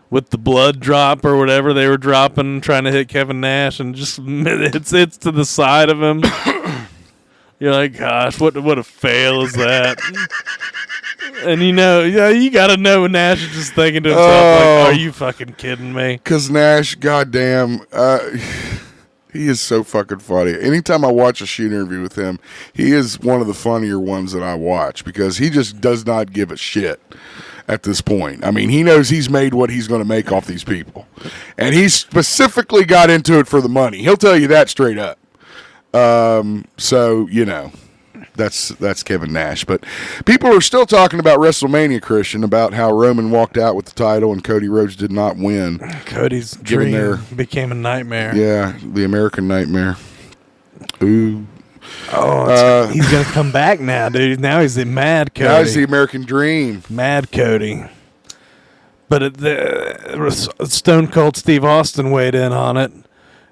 with the blood drop or whatever they were dropping, trying to hit Kevin Nash, and just it's to the side of him? You're like, gosh, what a fail is that? And you gotta know Nash is just thinking to himself, like, are you fucking kidding me? Because Nash, goddamn, he is so fucking funny. Anytime I watch a shoot interview with him, he is one of the funnier ones that I watch, because he just does not give a shit at this point. I mean, he knows he's made what he's going to make off these people. And he specifically got into it for the money. He'll tell you that straight up. So, that's Kevin Nash. But people are still talking about WrestleMania, Christian, about how Roman walked out with the title and Cody Rhodes did not win. Cody's dream became a nightmare. Yeah, the American nightmare. Ooh. Oh, he's going to come back now, dude. Now he's the Mad Cody. Now he's the American Dream. Mad Cody. But Stone Cold Steve Austin weighed in on it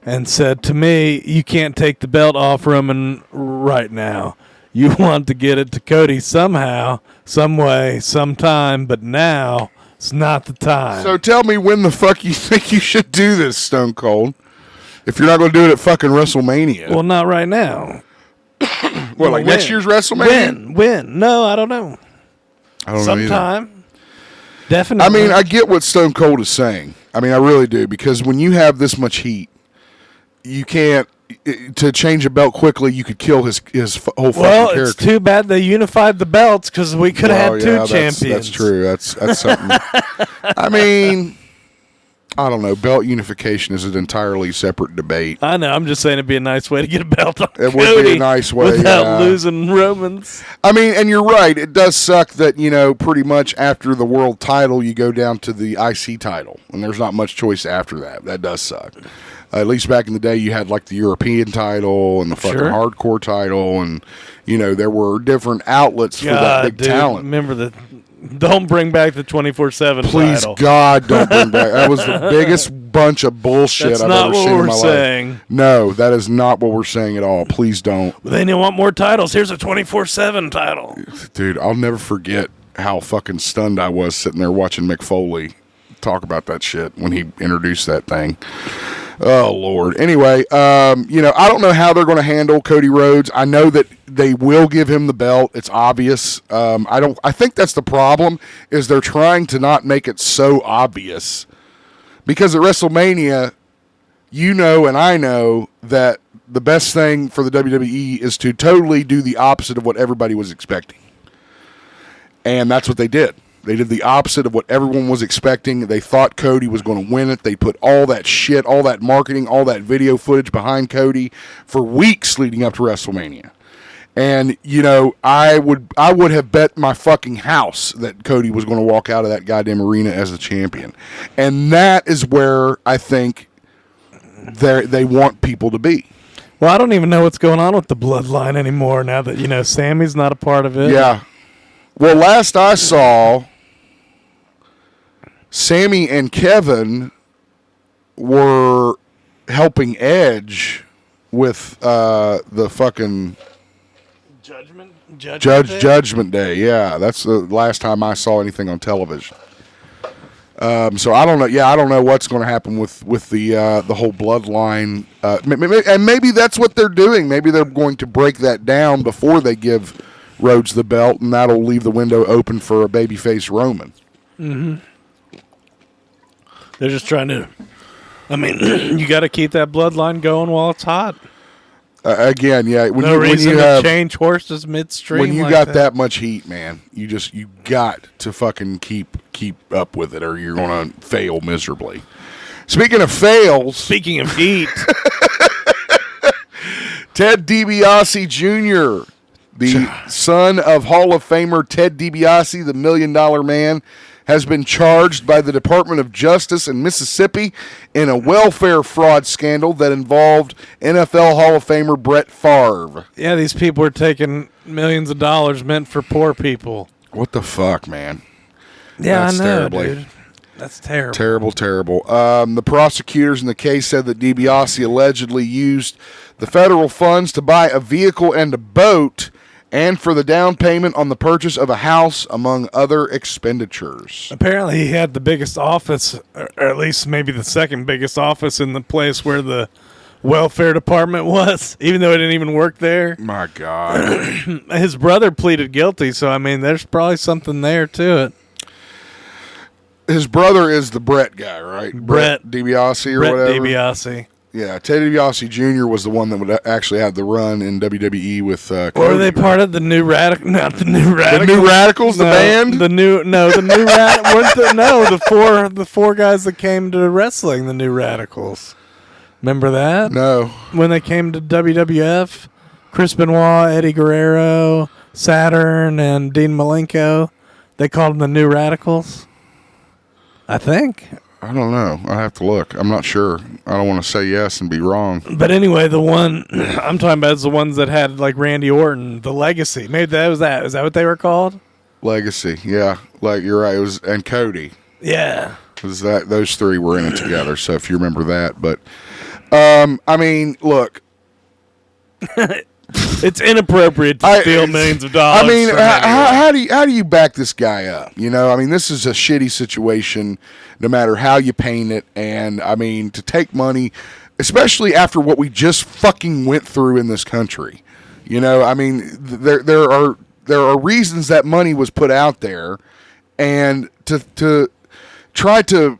and said, to me, you can't take the belt off Roman right now. You want to get it to Cody somehow, some way, sometime, but now it's not the time. So tell me when the fuck you think you should do this, Stone Cold, if you're not going to do it at fucking WrestleMania. Well, not right now. What, like next year's WrestleMania? When? No, I don't know. I don't know Sometime. Definitely. I mean, I get what Stone Cold is saying. I mean, I really do, because when you have this much heat, you can't, to change a belt quickly, you could kill his whole fucking character. Well, it's too bad they unified the belts, because we could have had two champions. That's true. That's something. I mean, I don't know. Belt unification is an entirely separate debate. I know. I'm just saying it'd be a nice way to get a belt on It Cody would be a nice way, without losing Romans. I mean, and you're right. It does suck that, pretty much after the world title, you go down to the IC title, and there's not much choice after that. That does suck. At least back in the day, you had like the European title and the fucking hardcore title, and there were different outlets for that big talent. Remember don't bring back the 24/7 Please, title. God, don't bring back. That was the biggest bunch of bullshit I've ever seen in my life. No, that is not what we're saying at all. Please don't. They didn't want more titles. Here's a 24/7 title. Dude, I'll never forget how fucking stunned I was sitting there watching Mick Foley talk about that shit when he introduced that thing. Oh, Lord. Anyway, I don't know how they're going to handle Cody Rhodes. I know that they will give him the belt. It's obvious. I think that's the problem, is they're trying to not make it so obvious. Because at WrestleMania, and I know that the best thing for the WWE is to totally do the opposite of what everybody was expecting. And that's what they did. They did the opposite of what everyone was expecting. They thought Cody was going to win it. They put all that shit, all that marketing, all that video footage behind Cody for weeks leading up to WrestleMania. And, I would have bet my fucking house that Cody was going to walk out of that goddamn arena as the champion. And that is where I think they want people to be. Well, I don't even know what's going on with the bloodline anymore now that, Sammy's not a part of it. Yeah. Well, last I saw, Sammy and Kevin were helping Edge with the fucking Judgment Day. Yeah, that's the last time I saw anything on television. So I don't know. Yeah, I don't know what's going to happen with the whole bloodline. And maybe that's what they're doing. Maybe they're going to break that down before they give Rhodes the belt, and that'll leave the window open for a babyface Roman. Mm-hmm. They're just trying to. I mean, you got to keep that bloodline going while it's hot. Again, yeah. No reason to change horses midstream. When you got that much heat, man, you got to fucking keep up with it, or you're going to fail miserably. Speaking of fails, speaking of heat, Ted DiBiase Jr., the son of Hall of Famer Ted DiBiase, the $1 Million Man, has been charged by the Department of Justice in Mississippi in a welfare fraud scandal that involved NFL Hall of Famer Brett Favre. Yeah, these people are taking millions of dollars meant for poor people. What the fuck, man? Yeah, I know, dude. That's terrible. Terrible. The prosecutors in the case said that DiBiase allegedly used the federal funds to buy a vehicle and a boat, and for the down payment on the purchase of a house, among other expenditures. Apparently, he had the biggest office, or at least maybe the second biggest office in the place where the welfare department was, even though it didn't even work there. My God. His brother pleaded guilty, so, I mean, there's probably something there to it. His brother is the Brett guy, right? Brett DiBiase or Brett whatever? DiBiase. Yeah, Ted DiBiase Jr. was the one that would actually have the run in WWE with Cody. Or were they part of the New Radical? Not the New Radicals. The New Radicals, the band? The New the four guys that came to wrestling, the New Radicals. Remember that? No. When they came to WWF, Chris Benoit, Eddie Guerrero, Saturn, and Dean Malenko, they called them the New Radicals. I think. I don't know. I have to look. I'm not sure. I don't want to say yes and be wrong. But anyway, the one I'm talking about is the ones that had like Randy Orton, the Legacy. Maybe that was that. Is that what they were called? Legacy. Yeah, like you're right. It was, and Cody. Yeah. Was that those three were in it together? So if you remember that, but I mean, look. It's inappropriate to steal millions of dollars. I mean, how do you back this guy up? You know, I mean, this is a shitty situation, no matter how you paint it. And I mean, to take money, especially after what we just fucking went through in this country. You know, I mean, there are reasons that money was put out there, and to try to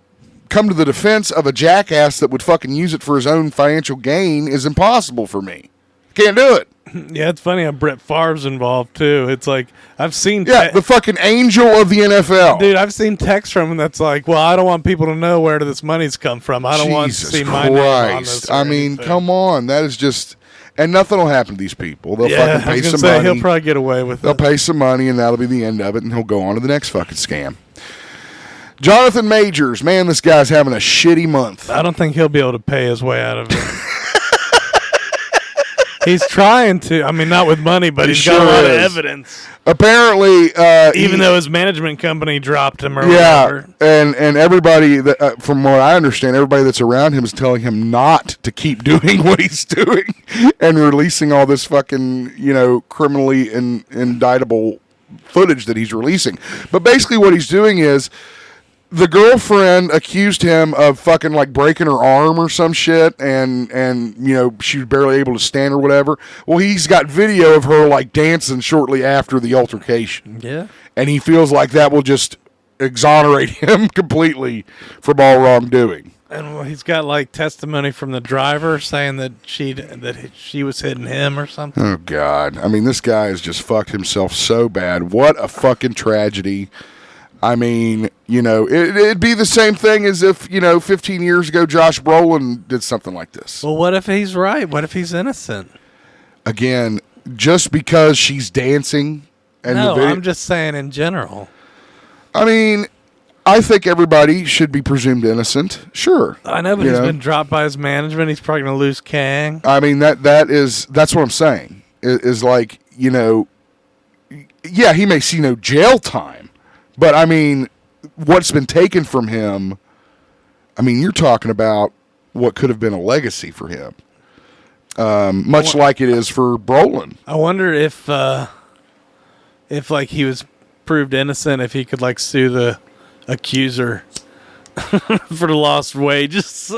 come to the defense of a jackass that would fucking use it for his own financial gain is impossible for me. Can't do it. Yeah, it's funny how Brett Favre's involved too. It's like I've seen the fucking angel of the NFL. Dude, I've seen text from him that's like, well, I don't want people to know where this money's come from. I don't want to see my name on this. I mean, come on. That is just, and nothing will happen to these people. They'll fucking pay some money. He'll probably get away with it. They'll pay some money, and that'll be the end of it, and he'll go on to the next fucking scam. Jonathan Majors, man, this guy's having a shitty month. I don't think he'll be able to pay his way out of it. He's trying to. I mean, not with money, but he's got a lot of evidence. Apparently, even though his management company dropped him or whatever. and everybody, that, from what I understand, everybody that's around him is telling him not to keep doing what he's doing and releasing all this fucking, criminally indictable footage that he's releasing. But basically what he's doing is, the girlfriend accused him of fucking like breaking her arm or some shit, and she was barely able to stand or whatever. Well, he's got video of her like dancing shortly after the altercation. Yeah. And he feels like that will just exonerate him completely from all wrongdoing. And he's got like testimony from the driver saying that she was hitting him or something. Oh God. I mean, this guy has just fucked himself so bad. What a fucking tragedy. I mean, it'd be the same thing as if, 15 years ago, Josh Brolin did something like this. Well, what if he's right? What if he's innocent? Again, just because she's dancing. I'm just saying in general. I mean, I think everybody should be presumed innocent. Sure. I know, but he's been dropped by his management. He's probably going to lose Kang. I mean, that's what I'm saying. Is like, yeah, he may see no jail time. But, I mean, what's been taken from him, I mean, you're talking about what could have been a legacy for him. Much like it is for Brolin. I wonder if like, he was proved innocent, if he could, like, sue the accuser for the lost wages.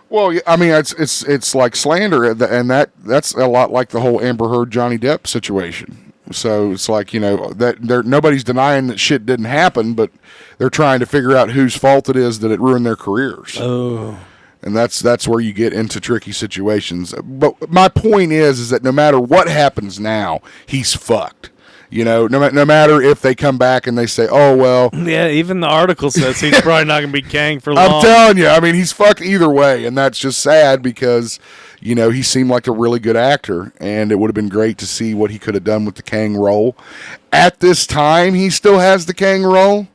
Well, I mean, it's like slander, and that's a lot like the whole Amber Heard Johnny Depp situation. So it's like, that nobody's denying that shit didn't happen, but they're trying to figure out whose fault it is that it ruined their careers. Oh. And that's where you get into tricky situations. But my point is that no matter what happens now, he's fucked. No matter if they come back and they say, oh, well. Yeah, even the article says he's probably not going to be Kang for long. I'm telling you, I mean, he's fucked either way. And that's just sad because, he seemed like a really good actor. And it would have been great to see what he could have done with the Kang role. At this time, he still has the Kang role.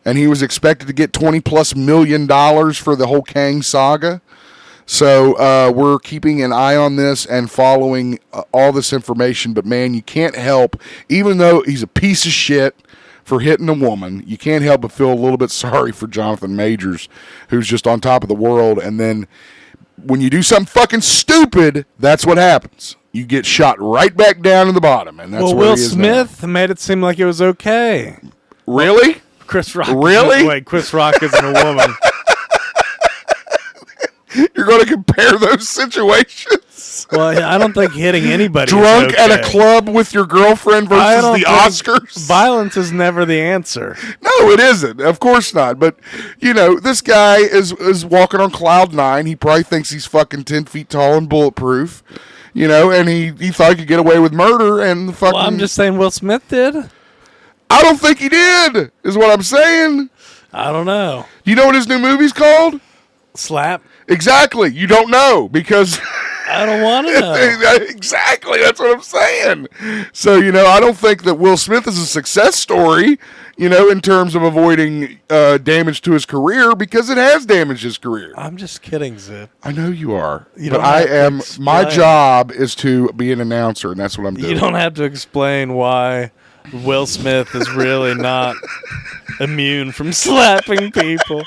And he was expected to get $20+ million for the whole Kang saga. So we're keeping an eye on this and following all this information. But, man, you can't help, even though he's a piece of shit for hitting a woman, you can't help but feel a little bit sorry for Jonathan Majors, who's just on top of the world. And then when you do something fucking stupid, that's what happens. You get shot right back down to the bottom. And that's where Will he is Smith now. made it seem like it was okay. Really? Chris Rock. Really? Wait, Chris Rock isn't a woman. You're going to compare those situations? Well, I don't think hitting anybody drunk is okay. at a club with your girlfriend versus the Oscars? Violence is never the answer. No, it isn't. Of course not. But, this guy is walking on cloud nine. He probably thinks he's fucking 10 feet tall and bulletproof. And he thought he could get away with murder and fucking... Well, I'm just saying Will Smith did. I don't think he did, is what I'm saying. I don't know. You know what his new movie's called? Slap. Exactly. You don't know because I don't want to know. Exactly. That's what I'm saying. So, I don't think that Will Smith is a success story, in terms of avoiding damage to his career, because it has damaged his career. I'm just kidding, Zip. I know you are. You but don't I have to am. explain. My job is to be an announcer, and that's what I'm doing. You don't have to explain why Will Smith is really not immune from slapping people.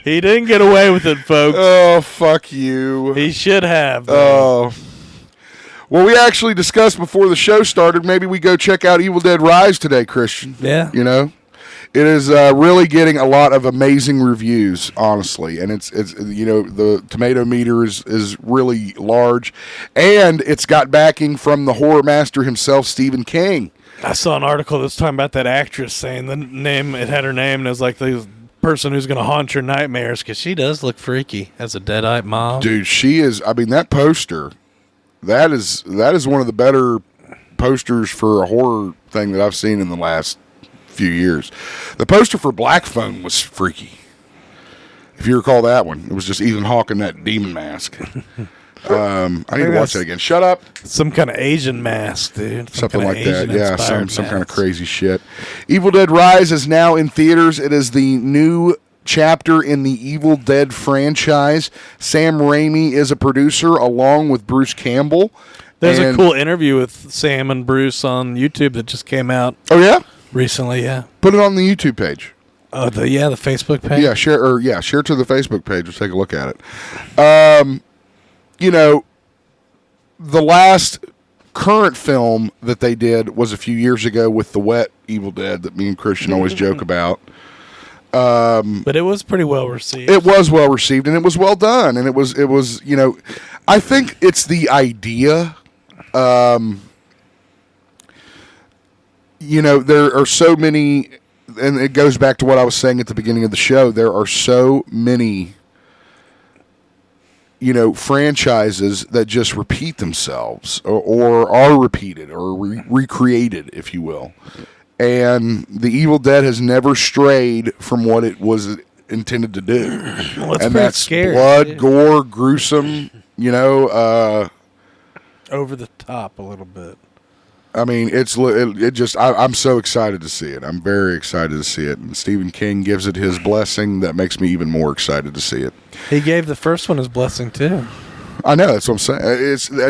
He didn't get away with it, folks. Oh, fuck you. He should have. Though. Oh. Well, we actually discussed before the show started, maybe we go check out Evil Dead Rise today, Christian. Yeah. It is really getting a lot of amazing reviews, honestly, and it's the tomato meter is really large, and it's got backing from the horror master himself, Stephen King. I saw an article that was talking about that actress saying it had her name, and it was like the person who's going to haunt your nightmares, because she does look freaky as a dead-eyed mom. Dude, she is. I mean, that poster, that is one of the better posters for a horror thing that I've seen in the last few years. The poster for Black Phone was freaky. If you recall that one, it was just Ethan Hawke in that demon mask. I need to watch that again. Shut up. Some kind of Asian mask, dude. Something like that. Yeah, some kind of mask. crazy shit. Evil Dead Rise is now in theaters. It is the new chapter in the Evil Dead franchise. Sam Raimi is a producer along with Bruce Campbell. There's a cool interview with Sam and Bruce on YouTube that just came out. Oh, yeah? Recently, yeah. Put it on the YouTube page. Oh, the Facebook page? Yeah, share to the Facebook page. Let's take a look at it. The last current film that they did was a few years ago with the wet Evil Dead that me and Christian always joke about. But it was pretty well received. It was well received, and it was well done, and it was I think it's the idea. There are so many, and it goes back to what I was saying at the beginning of the show. There are so many, franchises that just repeat themselves or are repeated or recreated, if you will. And the Evil Dead has never strayed from what it was intended to do. Well, and that's scary, blood, dude. gore, gruesome, over the top a little bit. I mean, I'm so excited to see it. I'm very excited to see it. And Stephen King gives it his blessing. That makes me even more excited to see it. He gave the first one his blessing, too. I know, that's what I'm saying.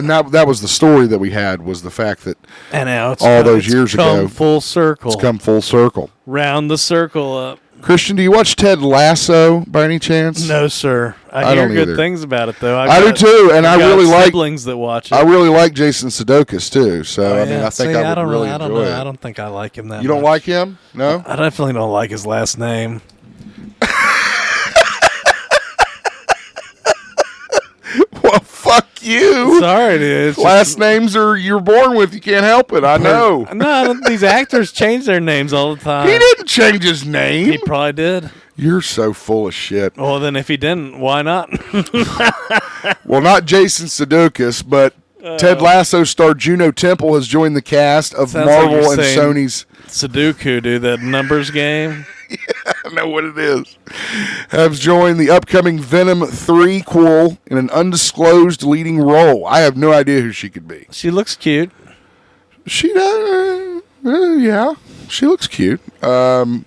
That was the story that we had, was the fact that And now it's those years ago, full circle. It's come full circle. Round the circle up. Christian, do you watch Ted Lasso by any chance? No, sir. I don't hear good either. things about it, though. I do too, and I really like siblings that watch it. I really like Jason Sudeikis too. So I think See, I would really I don't enjoy know. it. I don't think I like him that much. You don't like him? No. I definitely don't like his last name. Well, fuck you. Sorry, dude. It's Last names are you're born with. You can't help it. I know. No, these actors change their names all the time. He didn't change his name. He probably did. You're so full of shit. Well, then if he didn't, why not? Well, not Jason Sudeikis, but Ted Lasso star Juno Temple has joined the cast of Sounds like Marvel you're and saying Sony's. Sudoku, dude, that numbers game. I know what it is. Has joined the upcoming Venom 3-quel in an undisclosed leading role. I have no idea who she could be. She looks cute. She does. Yeah, she looks cute. So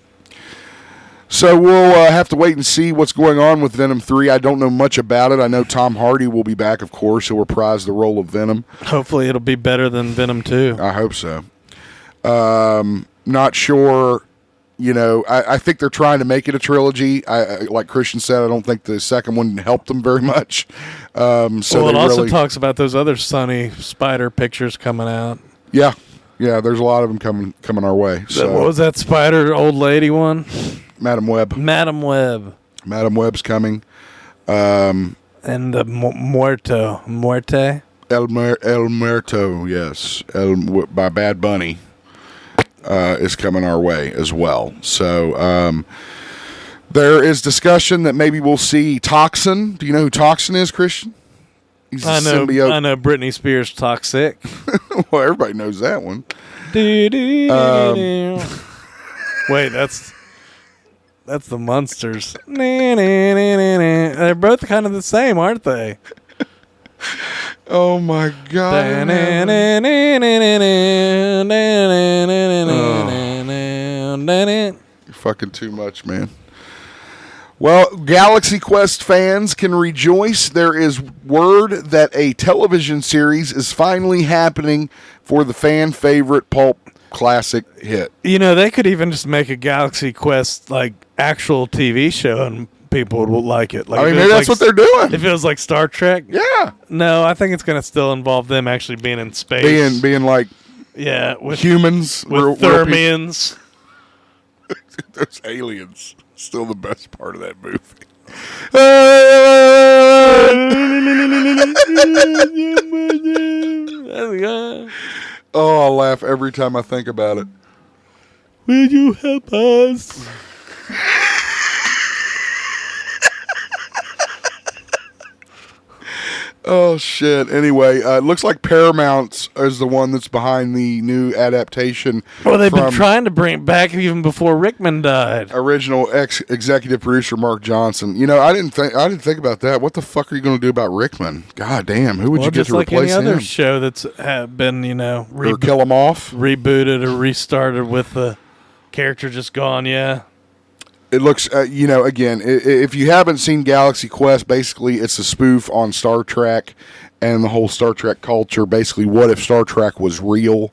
we'll have to wait and see what's going on with Venom 3. I don't know much about it. I know Tom Hardy will be back, of course. He'll reprise the role of Venom. Hopefully it'll be better than Venom 2. I hope so. Not sure. I think they're trying to make it a trilogy. Like Christian said, I don't think the second one helped them very much. So it also really talks about those other Sunny Spider pictures coming out. Yeah, there's a lot of them coming our way. So What was that Spider old lady one? Madam Web. Madam Web. Madam Web's coming. And the Muerte. El Muerto, yes. By Bad Bunny is coming our way as well. So there is discussion that maybe we'll see Toxin. Do you know who Toxin is, Christian? He's a symbiote. I know Britney Spears' Toxic. Well, everybody knows that one. Wait, that's the Munsters. They're both kind of the same, aren't they? Oh my God. You're fucking too much, man. Well, Galaxy Quest fans can rejoice. There is word that a television series is finally happening for the fan favorite pulp classic hit. You know, they could even just make a Galaxy Quest like actual TV show and people would like it. Like, I mean, maybe that's what they're doing. If it was like Star Trek. Yeah. No, I think it's going to still involve them actually being in space. Being like with humans. With Thermians. Those aliens. Still the best part of that movie. Oh, I'll laugh every time I think about it. Will you help us? Oh, shit. Anyway, it looks like Paramount is the one that's behind the new adaptation. Well, they've been trying to bring it back even before Rickman died. Original executive producer Mark Johnson. You know, I didn't think about that. What the fuck are you going to do about Rickman? God damn, who would you get to replace him? Just like any other show that's been, or kill him off, rebooted or restarted with the character just gone. Yeah. It looks, again, if you haven't seen Galaxy Quest, basically it's a spoof on Star Trek and the whole Star Trek culture. Basically, what if Star Trek was real?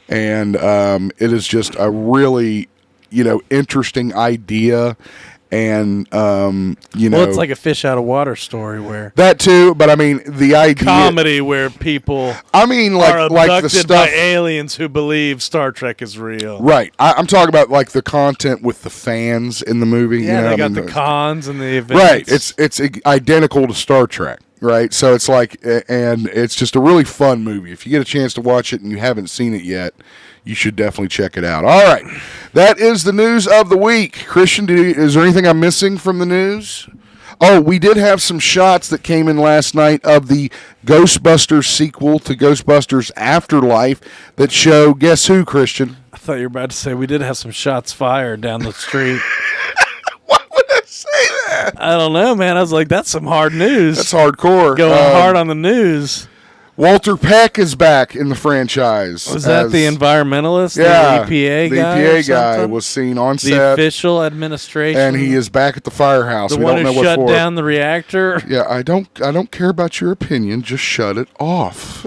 And it is just a really, interesting idea. And, well, it's like a fish out of water story where. That too, but I mean, the idea. Comedy where people are like the stuff. By aliens who believe Star Trek is real. Right. I'm talking about like the content with the fans in the movie. Yeah, they got the cons and the events. Right. It's identical to Star Trek. Right. So it's like, and it's just a really fun movie. If you get a chance to watch it and you haven't seen it yet, you should definitely check it out. All right. That is the news of the week. Christian, is there anything I'm missing from the news? Oh, we did have some shots that came in last night of the Ghostbusters sequel to Ghostbusters Afterlife that show, guess who, Christian? I thought you were about to say we did have some shots fired down the street. Why would I say that? I don't know, man. I was like, that's some hard news. That's hardcore. Going hard on the news. Walter Peck is back in the franchise. Was that the environmentalist? Yeah, the EPA guy? The EPA guy was seen on set. The official administration. And he is back at the firehouse. The one who shut down the reactor? Yeah, I don't care about your opinion. Just shut it off.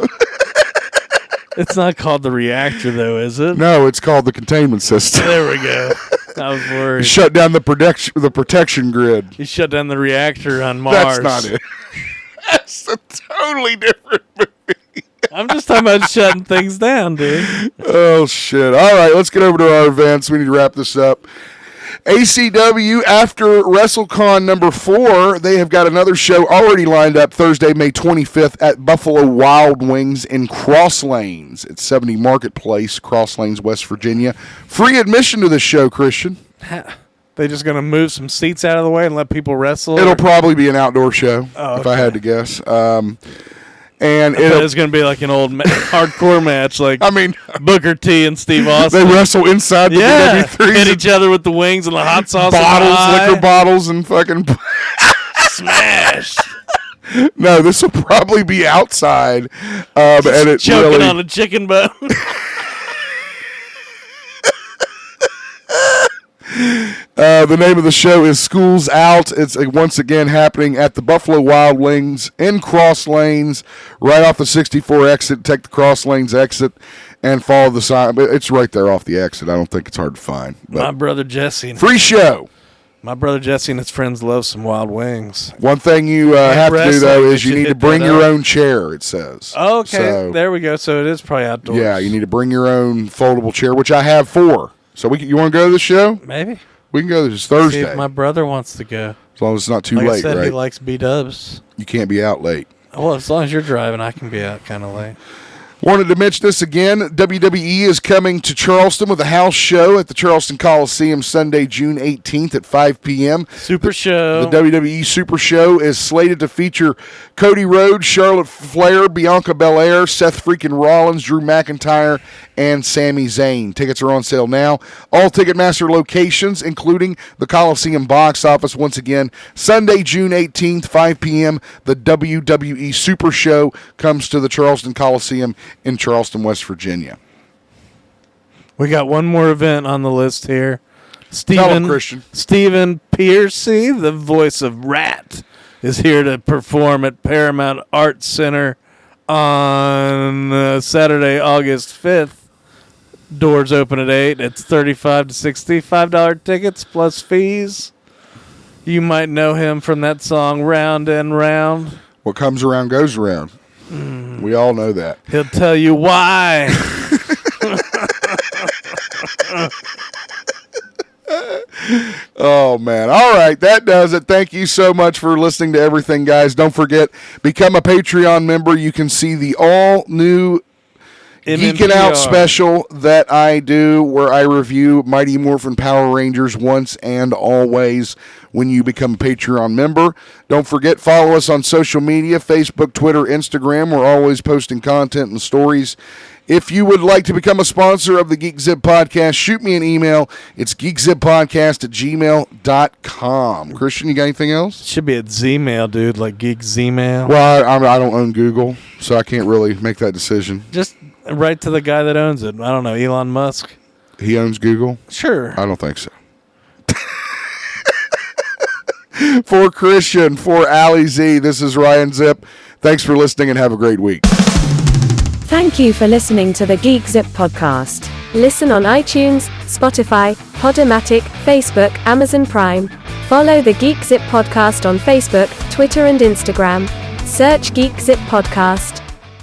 It's not called the reactor, though, is it? No, it's called the containment system. There we go. I was worried. He shut down the protection grid. He shut down the reactor on Mars. That's not it. That's a totally different movie. I'm just talking about shutting things down, dude. Oh, shit. All right, let's get over to our events. We need to wrap this up. ACW, after WrestleCon number 4, they have got another show already lined up Thursday, May 25th at Buffalo Wild Wings in Cross Lanes at 70 Marketplace, Cross Lanes, West Virginia. Free admission to this show, Christian. They just going to move some seats out of the way and let people wrestle? It'll probably be an outdoor show, if I had to guess. And it's going to be like an old hardcore match, like Booker T and Steve Austin. They wrestle inside the WWE3s. Hit each other with the wings and the hot sauce. Bottles, liquor bottles, and fucking... Smash! No, this will probably be outside. And it's choking on a chicken bone. The name of the show is School's Out. It's once again happening at the Buffalo Wild Wings in Cross Lanes, right off the 64 exit. Take the Cross Lanes exit and follow the sign. But it's right there off the exit. I don't think it's hard to find. But my brother Jesse. Free show. My brother Jesse and his friends love some Wild Wings. One thing you have to do, though, is you need to bring your own chair, it says. Oh, okay. So, there we go. So it is probably outdoors. Yeah, you need to bring your own foldable chair, which I have 4. So you want to go to the show? Maybe. We can go this Thursday. See if my brother wants to go. As long as it's not too like late, I said, right? He likes B-dubs. You can't be out late. Well, as long as you're driving, I can be out kind of late. Wanted to mention this again. WWE is coming to Charleston with a house show at the Charleston Coliseum Sunday, June 18th at 5 p.m. Super show. The WWE Super Show is slated to feature Cody Rhodes, Charlotte Flair, Bianca Belair, Seth freaking Rollins, Drew McIntyre, and Sami Zayn. Tickets are on sale now. All Ticketmaster locations, including the Coliseum box office. Once again, Sunday, June 18th, 5 p.m., the WWE Super Show comes to the Charleston Coliseum in Charleston, West Virginia. We got one more event on the list here. Tell 'em, Christian. Stephen Piercy, the voice of Rat, is here to perform at Paramount Arts Center on Saturday, August 5th. Doors open at 8. It's $35 to $65 tickets plus fees. You might know him from that song Round and Round. What comes around goes around. We all know that. He'll tell you why. Oh, man. All right. That does it. Thank you so much for listening to everything, guys. Don't forget, become a Patreon member. You can see the all-new Geeking Out special that I do where I review Mighty Morphin Power Rangers once and always when you become a Patreon member. Don't forget, follow us on social media, Facebook, Twitter, Instagram. We're always posting content and stories. If you would like to become a sponsor of the GeekZip podcast, shoot me an email. It's geekzippodcast@gmail.com. Christian, you got anything else? Should be at Zmail, dude, like Geek Zmail. Well, I don't own Google, so I can't really make that decision. Just write to the guy that owns it. I don't know, Elon Musk. He owns Google? Sure. I don't think so. For Christian, for Ali Z, this is Ryan Zip. Thanks for listening and have a great week. Thank you for listening to the GeekZip podcast. Listen on iTunes, Spotify, Podomatic, Facebook, Amazon Prime. Follow the GeekZip podcast on Facebook, Twitter and Instagram. Search GeekZip podcast.